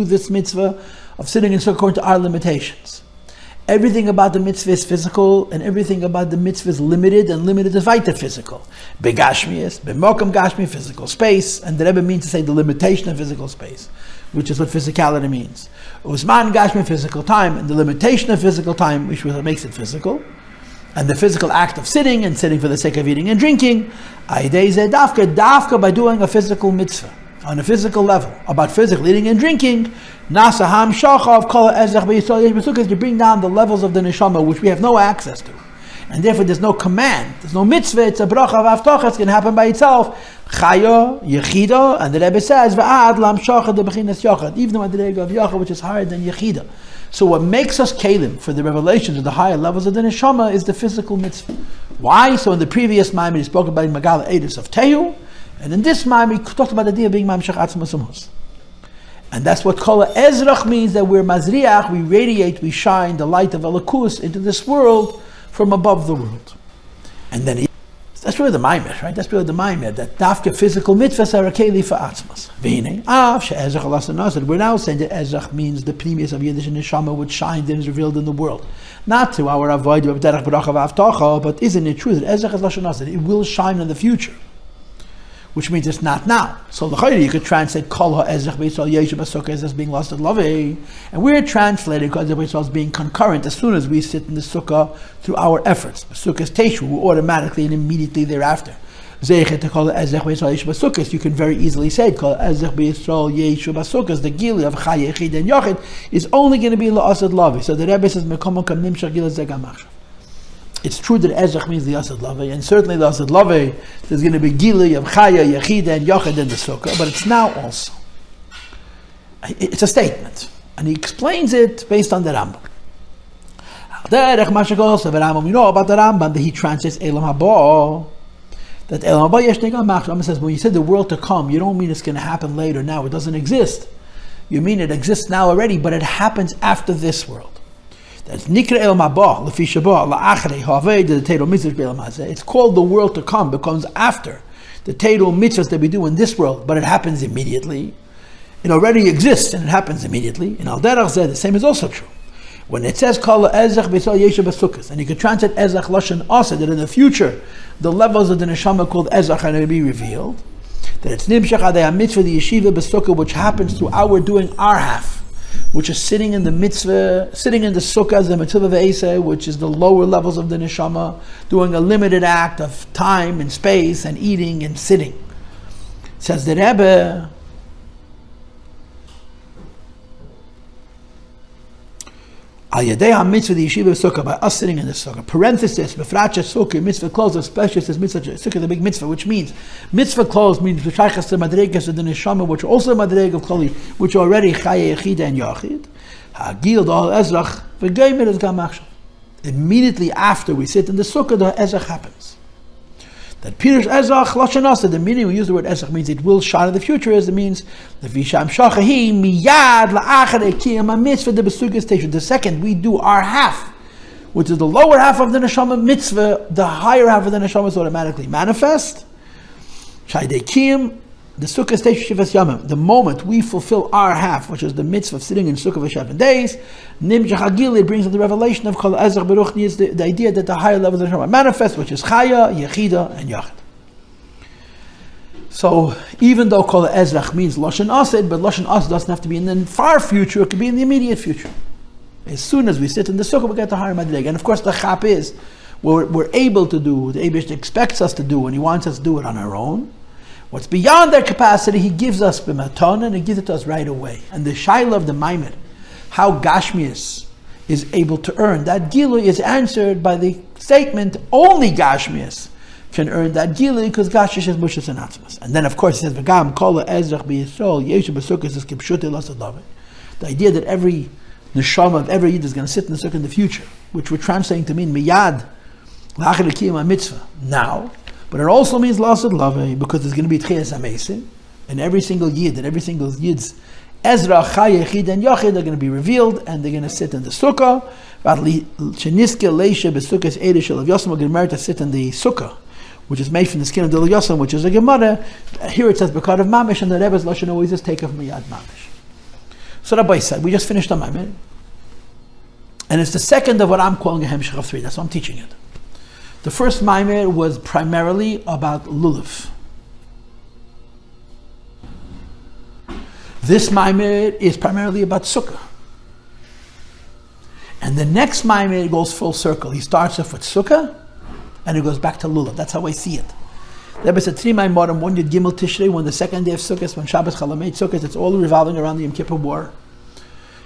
this mitzvah of sitting in Sukkah according to our limitations. Everything about the mitzvah is physical, and everything about the mitzvah is limited, and limited is weiter physical. Begashmias, b'mokam gashmi, physical space, and the Rebbe means to say the limitation of physical space, which is what physicality means. Usman gashmi, physical time, and the limitation of physical time, which makes it physical, and the physical act of sitting, and sitting for the sake of eating and drinking. Dafka by doing a physical mitzvah on a physical level about physical eating and drinking. Nasa hamshacha of kol ha'ezrach b'Yisrael yesh b'Sukkos, you bring down the levels of the Neshama which we have no access to, and therefore there's no command, there's no mitzvah. It's a bracha of avtocha. It's going to happen by itself. Chaya, yechida, and the Rebbe says va'ad lamshacha de bechinas yachad, even the madrega of yachad which is higher than yechida. So what makes us kalim for the revelations of the higher levels of the Neshama is the physical mitzvah. Why? So in the previous Mamer he spoke about Magala Edis of Tehu, and in this Mamer he talked about the idea of being Hemshech Atzmus. And that's what kol ha'ezrach means, that we're mazriach, we radiate, we shine the light of Elokus into this world from above the world. And then that's really the Mamer, right? That's really the Mamer, that dafka physical mitzvahs are a keli for Atzmus. We're now saying that Ezrach means the pnimius of Yiddish and Neshama which shines and is revealed in the world. Not to our Avoda, but isn't it true that Ezrach is Lashon Asad? It will shine in the future, which means it's not now. So you could translate kol ha'ezrach b'Yisrael yeshu b'Sukkos as being lost at Lavei, and we're translating kol ha'ezrach b'Yisrael as being concurrent as soon as we sit in the Sukkah through our efforts. BaSukos Tashvu, automatically and immediately thereafter. Zeichet kol ha'ezrach b'Yisrael yeshu b'Sukkos. You can very easily say kol ha'ezrach b'Yisrael yeshu b'Sukkos. The gili of Chai, Yechida, and Yachid is only going to be la'asad Lavei. So the Rebbe says mekom kam nimshach gila zegamach. It's true that Ezrach means the Asad Lavei, and certainly the Asad Lavei, there's going to be Gili of Chaya, Yechida, and Yachid in the Sukkah, but it's now also. It's a statement, and he explains it based on the Rambam. We know about the Rambam that he translates Elam Haba, that Elam Haba yesh negam mach. Rambam says, when you said the world to come, you don't mean it's going to happen later now, it doesn't exist. You mean it exists now already, but it happens after this world. That's Nikra El Mabah, Lefi Shabah, La'achrei, Havei, the Teiro Mitzvahs Be'elam Hazeh. It's called the world to come, becomes after the Teiro Mitzvahs that we do in this world, but it happens immediately. It already exists and it happens immediately. In Al-Derach Zeh, the same is also true. When it says, Kol Ezrach B'Yisrael Yeshu B'Sukkos, and you can translate Ezrach Lashon Asa, that in the future, the levels of the Neshama called Ezrach are going to be revealed, that it's Nimshach Adei HaMitzvah, the Yeshiva B'Sukkah, which happens through our doing our half, which is sitting in the mitzvah, sitting in the sukkah as the mitzvah ve'eseh, which is the lower levels of the neshama, doing a limited act of time and space and eating and sitting. Says the Rebbe, Al Yadei HaMitzvah, the yeshiva sukkah, by us sitting in the sukkah. Parenthesis, Befracha sukkah, mitzvah closed, especially says mitzvah sukkah, the big mitzvah, which means mitzvah closed means B'shaychas the madregas of the neshama, which are also madreg of klali, which are already chaya, yechida, and yachid. Ha'gil dal ezrach, v'geimer is gamachshel. Immediately after we sit in the sukkah, the ezrach happens. That Peter's Ezrach, Lashon Asa, the meaning we use the word Ezrach means it will shine in the future, as it means the Visham Shachahi, Miyad, La'achar, Ekiyam, Mitzvah, the BaSukos Tashvu. The second, we do our half, which is the lower half of the Neshama mitzvah, the higher half of the Neshama is automatically manifest. Shaydekiyam, the Sukkah Tashvu Shivas Yamim. The moment we fulfill our half, which is the mitzvah of sitting in Sukkah for 7 days, Nimshach Hagil, it brings in the revelation of Kol Ezrach Beruchni, is the idea that the higher levels of the Neshama manifest, which is Chaya, Yechida, and Yachid. So, even though Kol Ezrach means Lashon Asad, but Lashon Asad doesn't have to be in the far future, it could be in the immediate future. As soon as we sit in the Sukkah, we get the higher Madreg. And of course, the Chap is, we're able to do, the Eibush expects us to do, and He wants us to do it on our own. What's beyond their capacity, He gives us b'matan, and He gives it to us right away. And the Shaila of the Mamer, how Gashmias is able to earn that Gilui, is answered by the statement, only Gashmias can earn that Gilui, because Gashmias is Mushas and Atzmus. And then of course He says, V'gam kol ha'ezrach b'Yisrael, yeshu b'Sukkos is kipshutei l'asad lavei. The idea that every Neshama of every Yid is going to sit in the Sukkah in the future, which we're translating to mean Miyad, L'achar l'kiyam mitzvah, now. But it also means Lasad Lavei, because there's going to be Tchias HaMeisim, and every single Yid, and every single Yid's Ezra, Chai, Yechid, and Yachid are going to be revealed, and they're going to sit in the Sukkah. Sheniske Leisha B'Sukkos Eresh Shel Yossi are going to merit to sit in the Sukkah, which is made from the skin of the Yossi, which is a Gemara. Here it says Bekar of Mamish, and the Rebbe's Lashon always is take of Miyad Mamish. So Rabbi said, we just finished the Mamer, and it's the second of what I'm calling a Hemshech of 3. That's why I'm teaching it. The first Mamer was primarily about Lulav. This Mamer is primarily about Sukka. And the next Mamer goes full circle. He starts off with Sukka, and it goes back to Lulav. That's how I see it. Rebbe said 3 Maimarim, 1 Yud Gimel Tishrei, when the second day of Sukkot, when Shabbat Chalamet Sukkot, it's all revolving around the Yom Kippur War.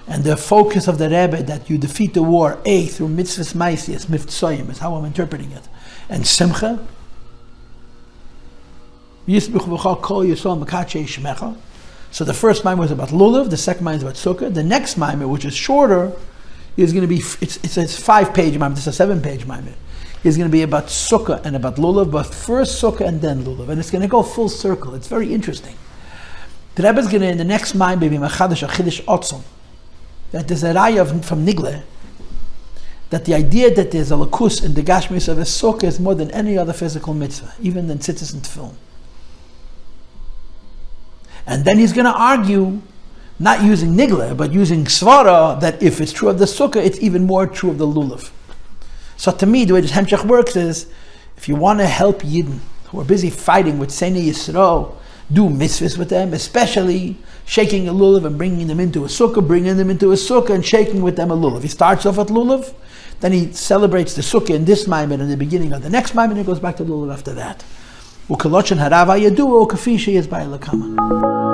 And the focus of the Rebbe that you defeat the war, A, through Mitzvos Maisias, Mitzvos, is how I'm interpreting it. And Simcha, Yisbuch V'chal Kol Yisrael Mekatshei Shmecha. So the first Maimar was about Lulav, the second Maimar is about Sukkah. The next Maimar, which is shorter, is going to be, it's a 5-page Maimar, this is a 7-page Maimar. It's going to be about Sukkah and about Lulav, but first Sukkah and then Lulav. And it's going to go full circle. It's very interesting. The Rebbe is going to, in the next Maimar, be Machadash, a Chidish Otzon, that there's a raya from Nigle, that the idea that there's a lakus in the Gashmis of a Sukkah is more than any other physical mitzvah, even than tzitzis and tefillin. And then he's going to argue, not using Nigle, but using Svara, that if it's true of the Sukkah, it's even more true of the Lulav. So to me, the way this Hemshech works is, if you want to help Yidden who are busy fighting with Seinei Yisro, do mitzvahs with them, especially shaking a lulav and bringing them into a sukkah, and shaking with them a lulav. He starts off at lulav, then he celebrates the sukkah in this Maimon in the beginning of the next Maimon, and he goes back to lulav after that. Ukalochan harava yadu o kafi sheyes by lakama.